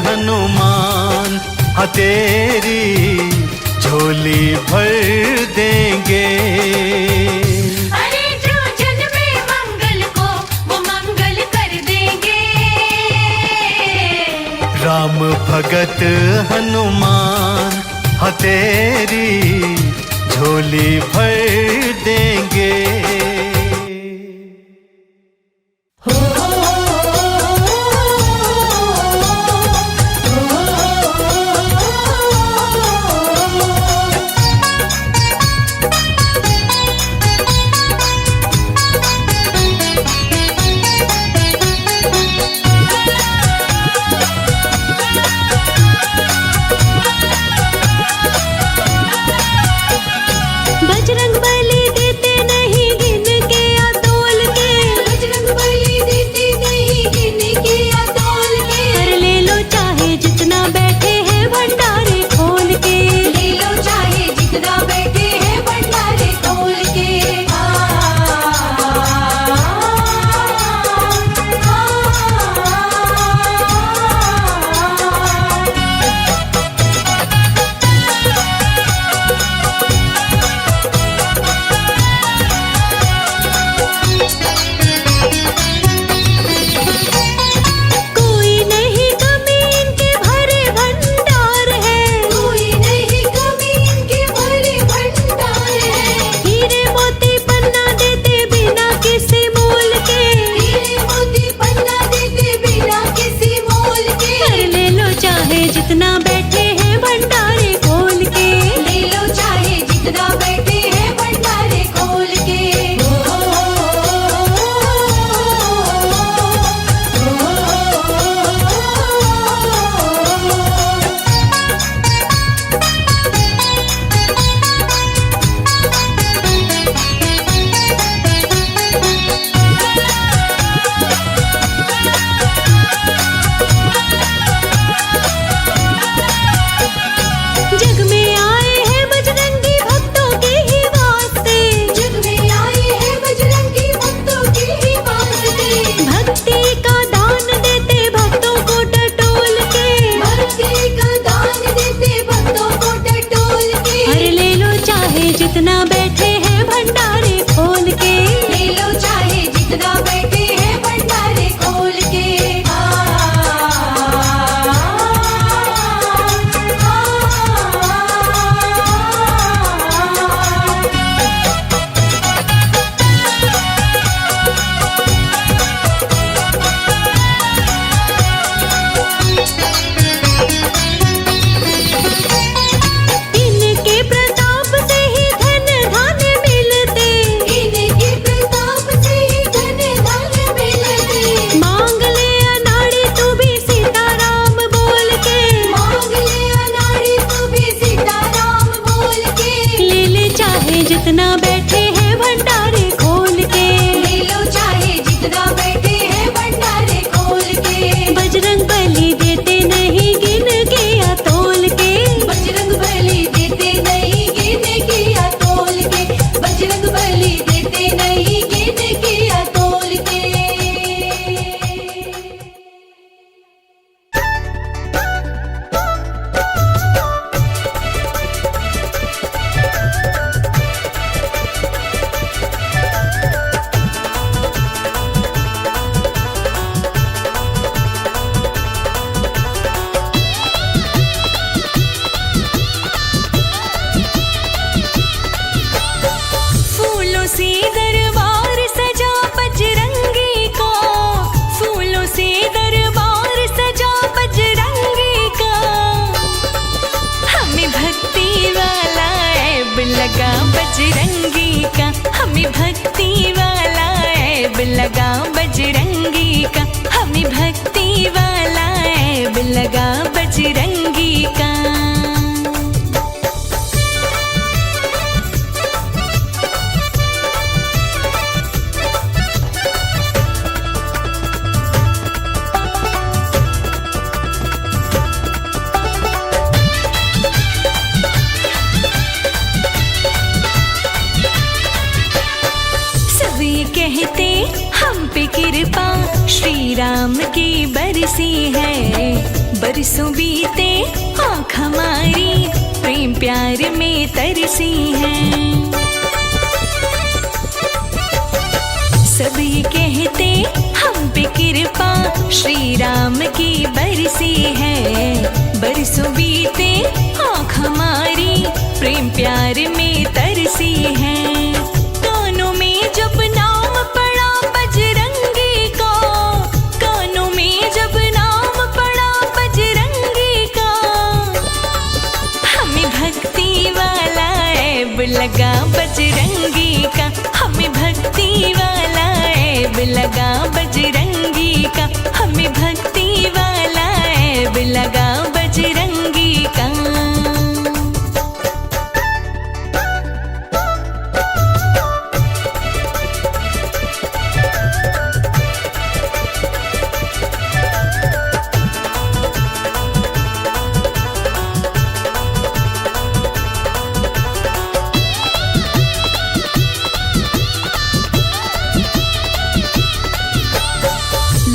हनुमान हाँ तेरी झोली भर देंगे। अरे जो जन्मे मंगल को वो मंगल कर देंगे। राम भगत हनुमान हाँ तेरी झोली भर देंगे। बजरंग बली देते नहीं गिन के या तोल के। बजरंग बली देते नहीं गिन के या तोल के। कर ले लो चाहे जितना बैठे हैं भंडारे खोल के। ले लो चाहे जितना बैठे हैं भंडारे खोल के। कोई नहीं कमी इनके भरे भंडार है। कोई नहीं कमी इनके भरे भंडार है। हीरे मोती पन्ना देते बिना किसी मोल के। हीरे मोती पन्ना देते बिना किसी मोल के। कर ले लो चाहे जितना बैठे हैं भंडारे खोल के। ले लो चाहे जितना बैठे हैं भंडारे खोल के। जग में आए हैं बजरंगी भक्तों के ही वास्ते। जग में आए हैं बजरंगी भक्तों के ही वास्ते। भक्ति का दान देते भक्तों को टटोल के। भक्ति का दान देते भक्तों को टटोल के। हर ले लो चाहे जितना बैठे हैं भंडारे खोल के। ले लो चाहे जितना बैठे हैं भंडारे खोल के। इनके प्रताप से ही धन धान्य मिलते। इनके प्रताप से ही धन धान्य मिलते। मांग ले अनाड़ी तू भी सीताराम बोल के। मांग ले अनाड़ी तू भी सीताराम बोल के। ले ले चाहे जितना बैठे हैं भंडारे खोल के। ले लो चाहे जितना बैठे हैं भंडारे खोल के। बजरंग बली देते नहीं गिन के या तोल के। बजरंग बली देते नहीं गिन के या तोल के। बजरंग बली देते नहीं गिन के या तोल के। फूलों से दरबार सजा बजरंगी का। फूलों से दरबार सजा बजरंगी का। हमें भक्ति वाला ऐब लगा बजरंगी का। हमें भक्ति वाला ऐब लगा बजरंगी का। हमें भक्ति वाला ऐब लगा बजरंगी का। बरसों बीते आँख हमारी प्रेम प्यार में तरसी हैं। सब ये कहते हम पे कृपा श्री राम की बरसी है। बरसों बीते आँख हमारी प्रेम प्यार में तरसी है। कानों में जब नाम पड़ा बजरंगी का, कानों में जब नाम पड़ा बजरंगी का, हमें भक्ति वाला ऐब लगा बजरंगी का, हमें भक्ति वाला ऐब लगा बजरंगी का, हमें भक्ति वाला ऐब लगा बजरंगी का।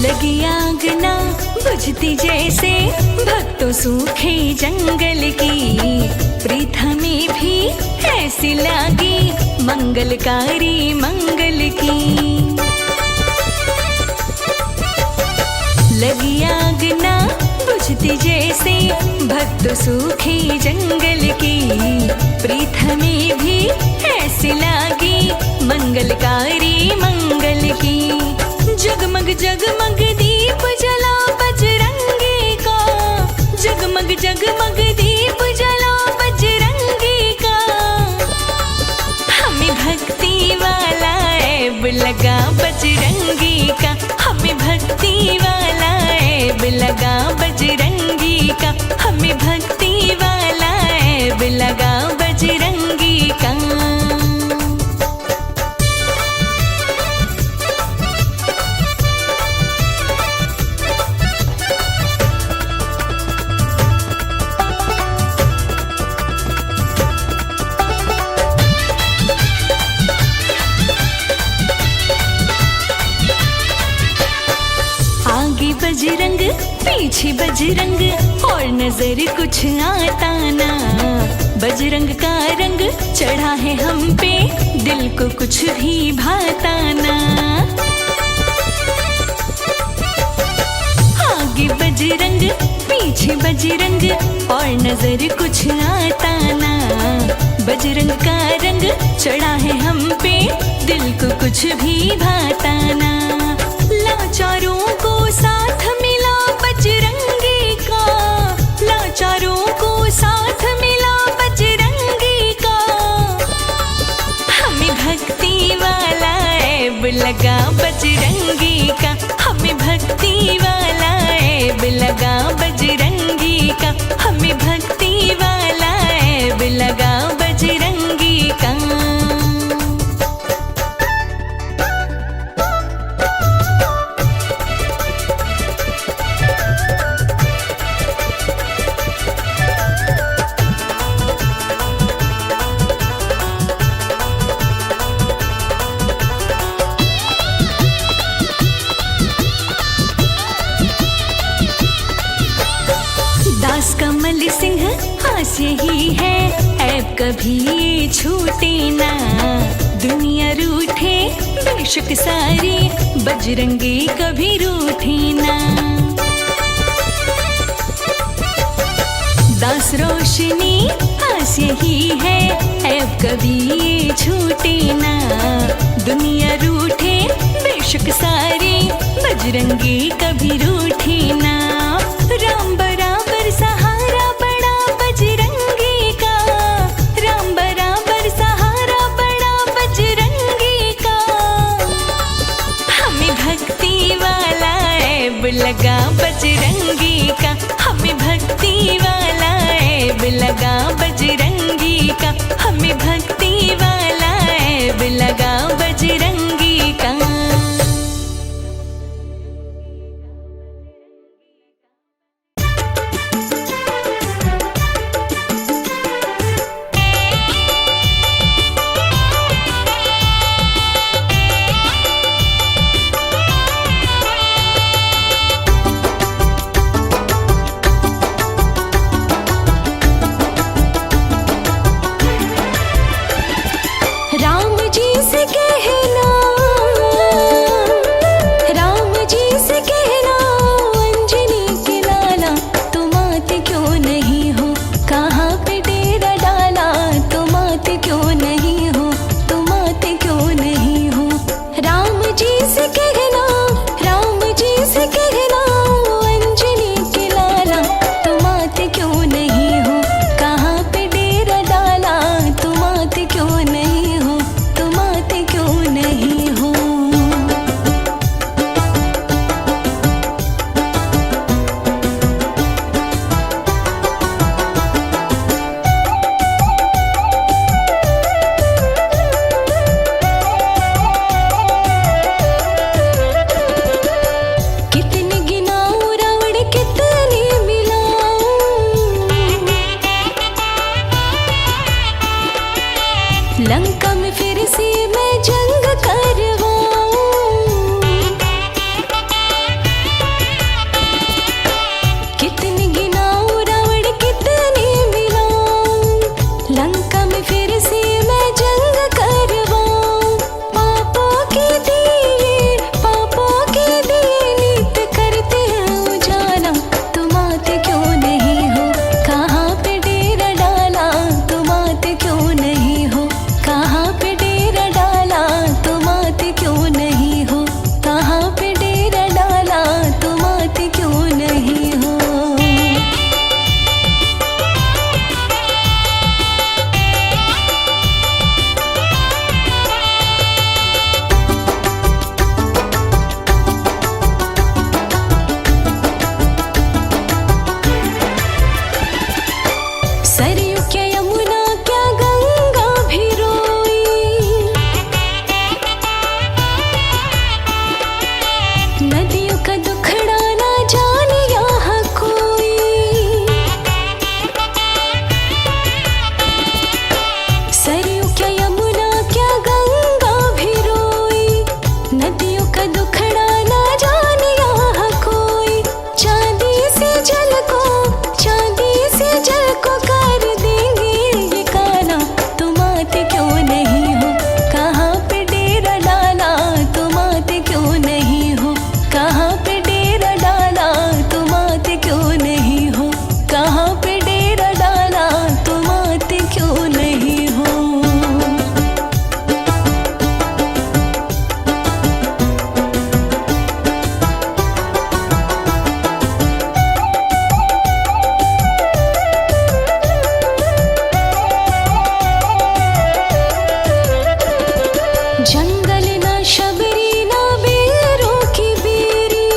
लगी आग ना बुझती जैसे भक्तों सूखे जंगल की, प्रीत हमें भी ऐसी लागी मंगलकारी मंगल की। लगी आग ना बुझती जैसे भक्तों सूखे जंगल की, प्रीत हमें भी ऐसी लागी मंगलकारी मंगल की। जगमग जगमग दीप जला बजरंगी का, जगमग जगमग दीप जला बजरंगी का, हमें भक्ति वाला ऐब लगा बजरंगी का, हमें भक्ति वाला ऐब लगा बजरंगी का, हमें भक्ति वाला ऐब लगा बजरंगी का। बजरंग पीछे बजरंग और नजर कुछ आता ना, बजरंग का रंग चढ़ा है हम पे दिल को कुछ भी भाता ना। आगे बजरंग पीछे बजरंग और नजर कुछ आता ना, बजरंग का रंग चढ़ा है हम पे दिल को कुछ भी भाता ना। लाचारों को साथ मिला बजरंगी का, लाचारों को साथ मिला बजरंगी का, हमें भक्ति वाला ऐब लगा बजरंगी का, हमें भक्ति वाला ऐब लगा बजरंगी का, हमें भक्ति वाला ऐब लगा बजरंगी का। दास कमल सिंह हास यही है ऐब कभी ये छूटे ना, दुनिया रूठे बेशक सारी बजरंगी कभी रूठे ना। दास रोशनी हास यही है ऐब कभी ये छूटे ना, दुनिया रूठे बेशक सारी बजरंगी कभी रूठे ना। राम बराबर सहारा बड़ा बजरंगी का, राम बराबर सहारा बड़ा बजरंगी का, हमें भक्ति वाला ऐब लगा बजरंगी का, हमें भक्ति वाला ऐब लगा बजरंगी का, हमें भक्ति वाला ऐब लगा बजरंगी का। लंका में फिर से मैं जंग करवाऊं, कितने गिनाऊं रावण कितने मिलाऊं, लंका में फिर से मैं जंग करवाऊं। पापों के दिए नित करते हैं उजाला, तुम आते क्यों नहीं हो, कहाँ पे डेरा डाला, तुम आते क्यों नहीं हो, कहाँ पे डेरा डाला, तुम आते क्यों नहीं हो, कहाँ पे डेरा डाला, तुम आते क्यों नहीं हो। सरयू क्या यमुना क्या गंगा भी रोई, नदियों का दुखड़ा ना जाने यहाँ कोई, सरयू क्या यमुना क्या गंगा भी रोई, नदियों का दुखड़ा ना जाने यहाँ कोई। चांदी से जल को कर देंगे ये काला, तुम आते क्यों नहीं हो, कहाँ पे डेरा डाला, तुम आते क्यों नहीं हो, कहाँ पे डेरा डाला, तुम आते क्यों नहीं हो, कहाँ पे डेरा डाला, तुम आते क्यों नहीं हो। जंगल ना शबरी ना बेरों की बेरी,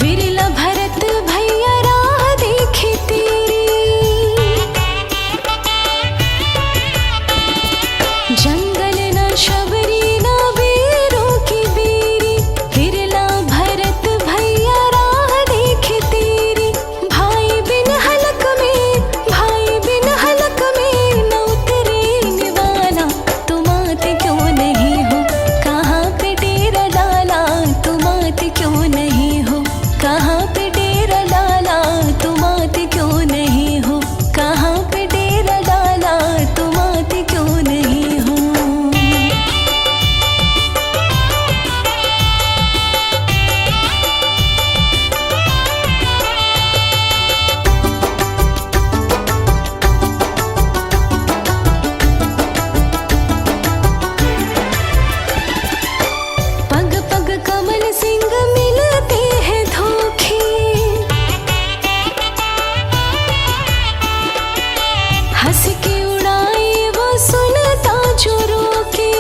विरला भरत भैया राह देखे तेरी, जंगल ना शबरी ना बेरों की बेरी, विरला भरत भैया राह देखे तेरी। भाई बिन हलक में न उतरे निवाला, तुम आते क्यों नहीं हो, कहाँ पे डेरा डाला, तुम आते क्यों नहीं हो, कहाँ पे डेरा डाला, तुम आते क्यों नहीं हो, कहाँ पे डेरा डाला, तुम आते क्यों नहीं हो। पग पग कमल सिंह मिलते हैं धोखे, हंस के उड़ाए वो सुनता जो रोके,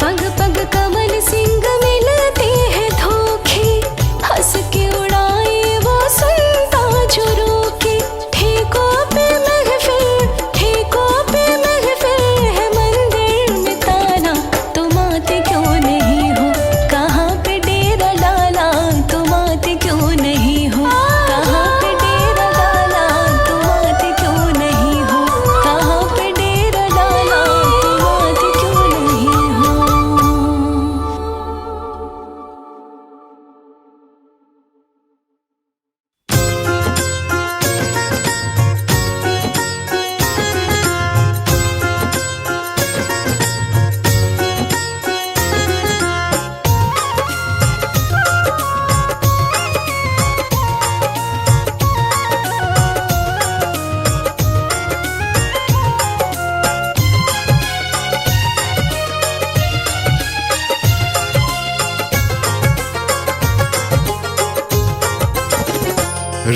पग पग कमल सिंह मिलते हैं धोखे, हंस के उड़ाए वो सुनता जो रोके। ठेकों पे महफिल है मंदिर में ताला, तुम आते क्यों नहीं हो, कहाँ पे डेरा डाला, तुम आते क्यों नहीं हो, कहाँ पे डेरा डाला, तुम आते क्यों नहीं हो, कहाँ पे डेरा डाला, तुम आते क्यों नहीं हो।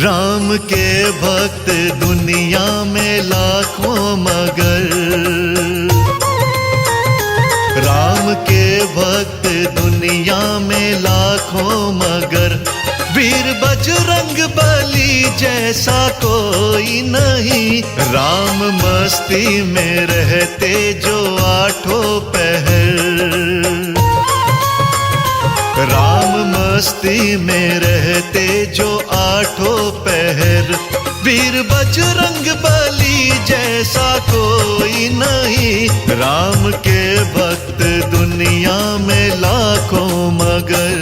राम के भक्त दुनिया में लाखों मगर, राम के भक्त दुनिया में लाखों मगर, वीर बजरंग बली जैसा कोई नहीं। राम मस्ती में रहते जो आठों पहर, राम मस्ती में रहते जो आठों पहर, वीर बजरंग बली जैसा कोई नहीं। राम के भक्त दुनिया में लाखों मगर।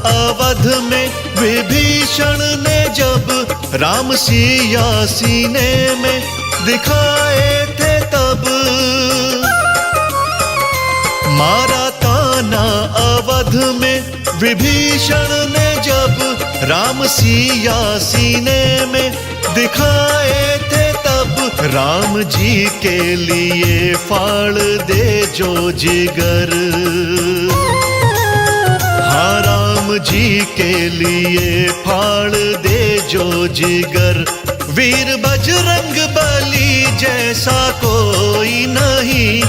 अवध में विभीषण ने जब राम सिया सीने में दिखाए थे तब, मारा ताना अवध में विभीषण ने जब राम सिया सीने में दिखाए थे तब। राम जी के लिए फाड़ दे जो जिगर, हाँ राम जी के लिए फाड़ दे जो जिगर। वीर बजरंग बली जैसा कोई नहीं,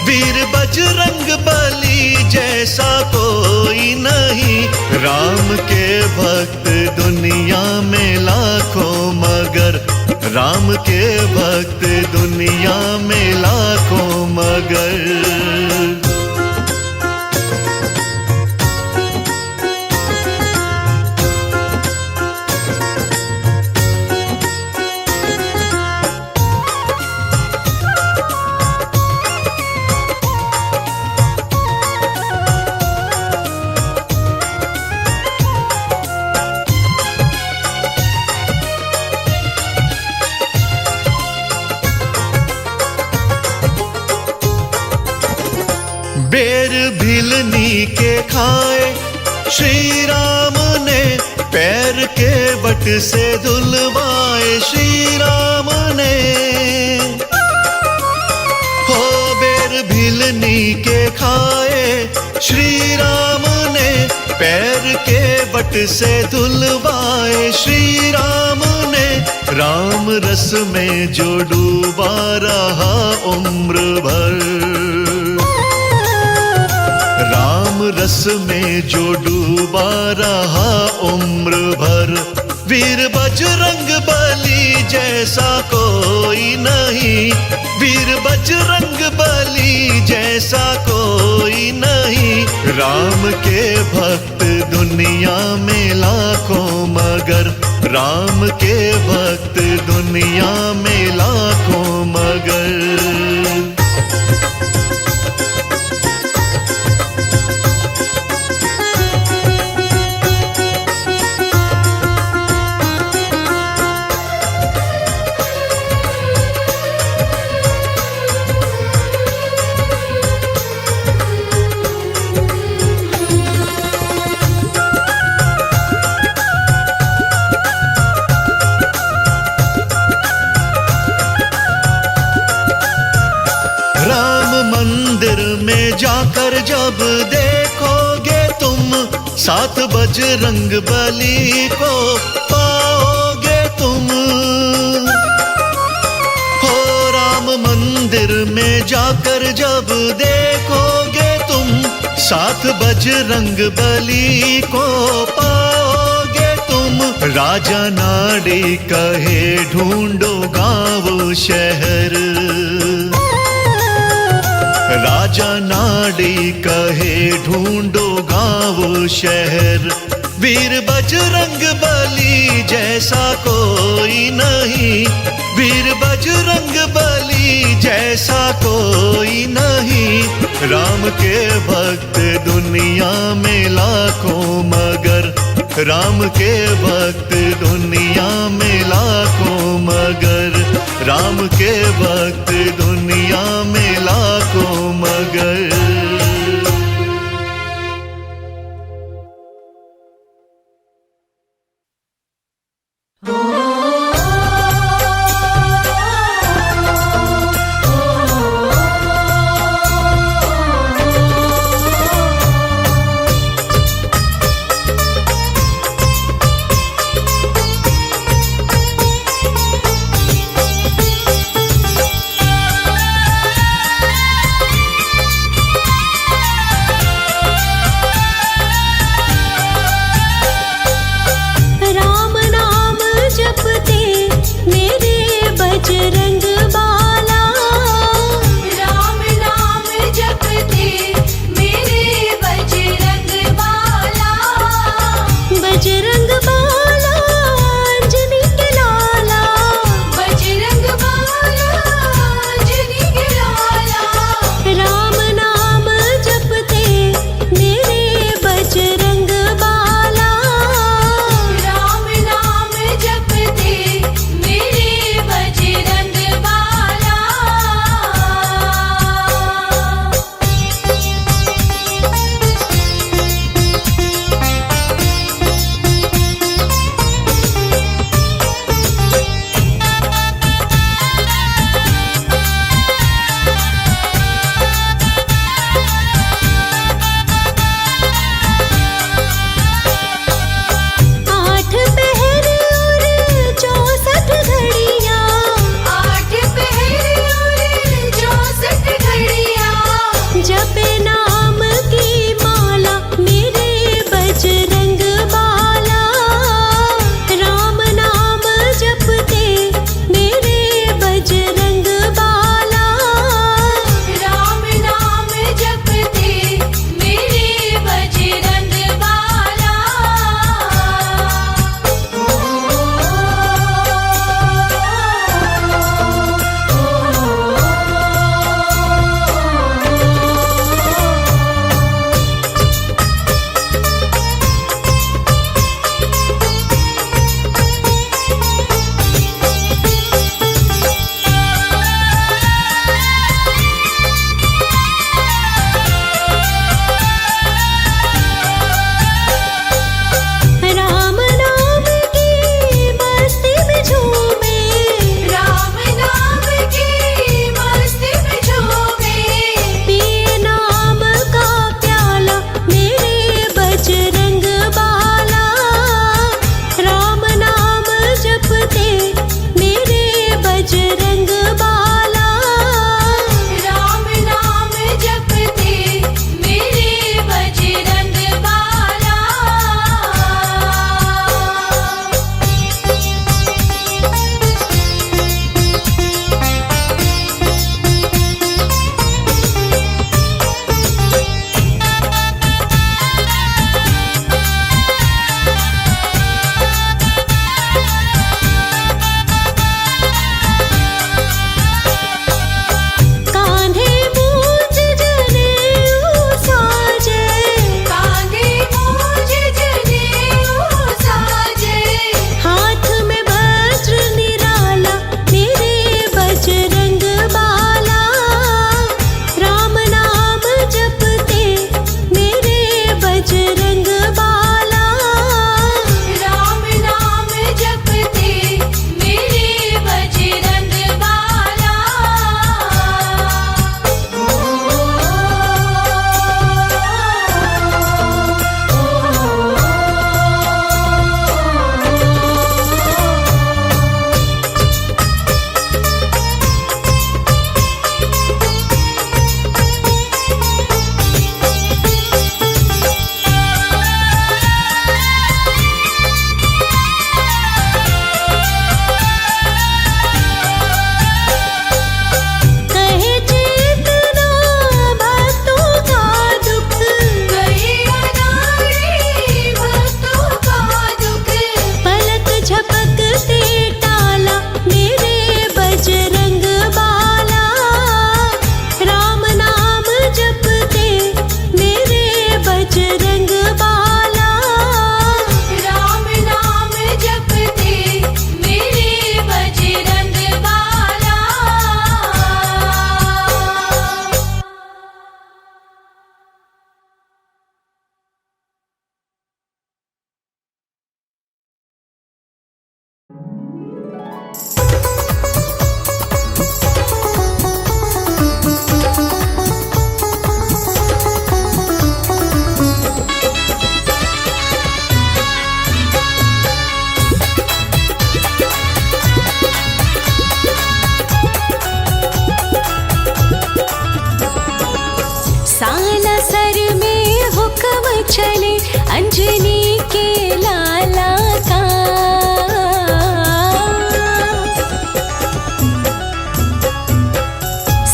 वीर बजरंग बली जैसा कोई नहीं। राम के भक्त दुनिया में लाखों मगर, राम के भक्त दुनिया में लाखों मगर। बेर भिलनी के खाए श्री राम ने, पैर के बट से धुलवाए श्री राम ने। हो बेर भिलनी के खाए श्री राम ने, पैर के बट से धुलवाए श्री राम ने। राम रस में जो डूबा रहा उम्र भर, राम रस में जो डूबा रहा उम्र भर। वीर बजरंग बली जैसा कोई नहीं, वीर बजरंग बली जैसा कोई नहीं। राम के भक्त दुनिया में लाखों मगर, राम के भक्त दुनिया में लाखों मगर। मंदिर में जाकर जब देखोगे तुम, साथ बजरंग बली को पाओगे तुम। हो राम मंदिर में जाकर जब देखोगे तुम, साथ बजरंग बली को पाओगे तुम। राजा नाड़ी कहे ढूंढो गाँव शहर, राजा नाड़ी कहे ढूंढो गाँव शहर। वीर बजरंग बली जैसा कोई नहीं, वीर बजरंग बली जैसा कोई नहीं। राम के भक्त दुनिया में लाखों मगर, राम के भक्त दुनिया में लाखों मगर, राम के भक्त दुनिया में लाखों मगर। सालासर में हुक्म चले अंजनी के लाला का।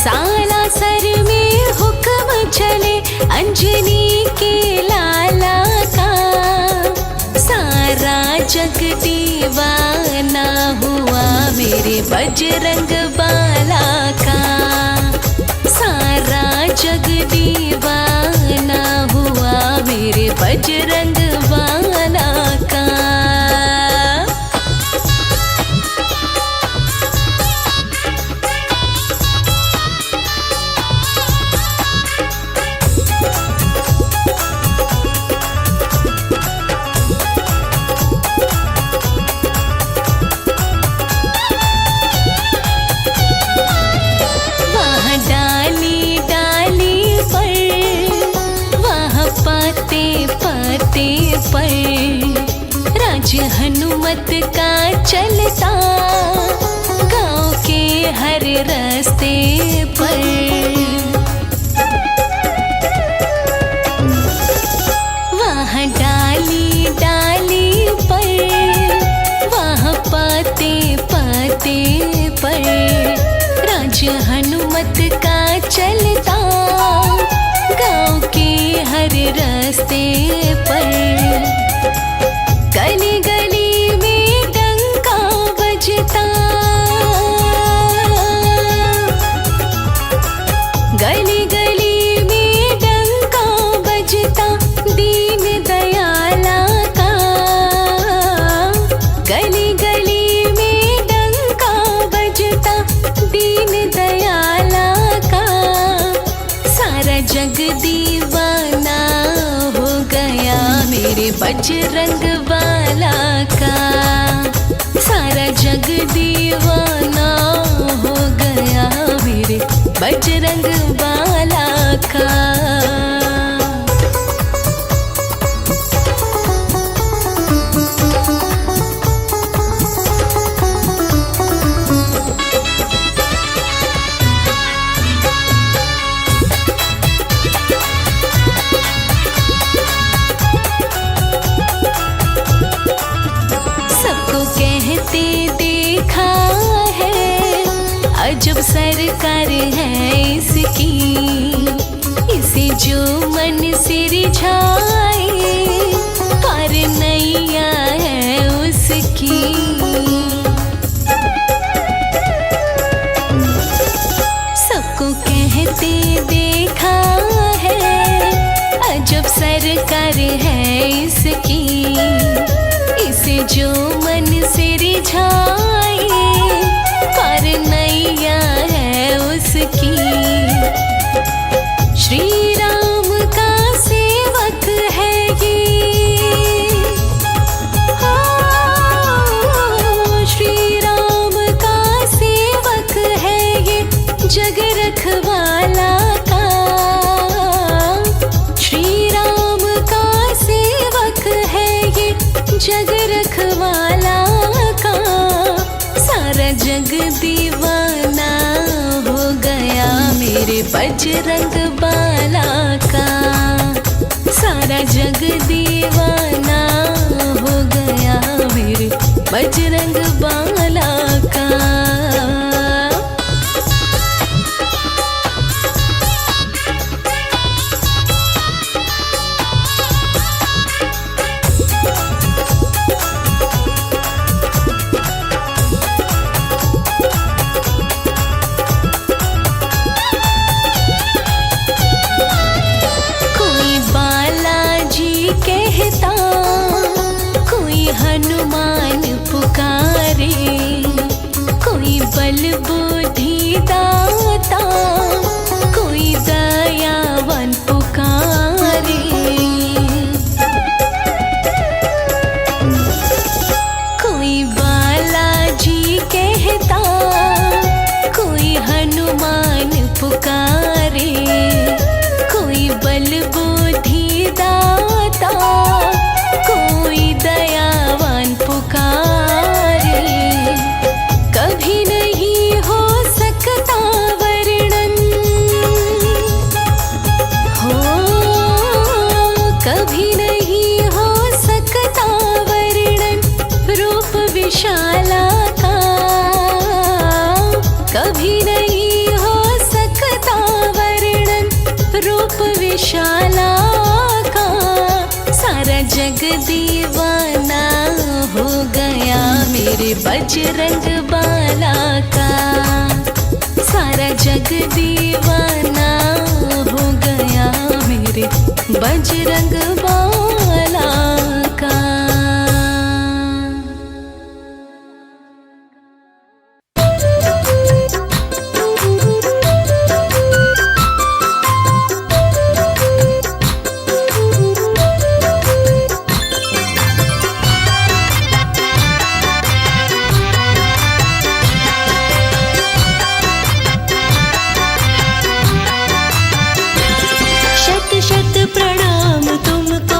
सालासर में हुक्म चले अंजनी के लाला का। सारा जग दीवाना हुआ मेरे बजरंग बाला का। सारा जग दीवाना हुआ मेरे बजरंग बाला का। वहाँ डाली डाली पर, वहाँ पाते पाते पर राज हनुमत का चलता। गाँव के हर रास्ते पर वहाँ डाली डाली पर, वहाँ पाते पाते पर राज हनुमत का चलता। गाँव के हर रास्ते पर गली गली में डंका बजता। गली गली में डंका बजता दीन दयाला का। गली गली में डंका बजता दीन दयाला का। सारा जग दीवाना हो गया मेरे बजरंग बाला का। सारा जग दीवाना हो गया मेरे बजरंग बाला का। सबको कहते देखा है अजब सरकार है इसकी। इसे जो मन से रिझाए पार नैया है उसकी। सबको कहते देखा है अजब सरकार है इसकी। इसे जो मन से रिझाए पार नैया है उसकी। श्री राम का सेवक है ये। श्री राम का सेवक है ये जग रखवाला का। श्री राम का सेवक है ये जग रखवाला का। सारा जग दीवाना हो गया मेरे बजरंग बाला का। सारा जग दीवाना हो गया मेरे बजरंग बाला का। कोई बालाजी कहता, कोई हनुमान पुकारे, कोई बल बुद्धि दाता, कोई दयावान पुकारे। कोई बालाजी जग दीवाना हो गया मेरे बजरंग बाला का। सारा जग दीवाना हो गया मेरे बजरंग बाला का। शत शत प्रणाम तुमको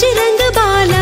बजरंग बाला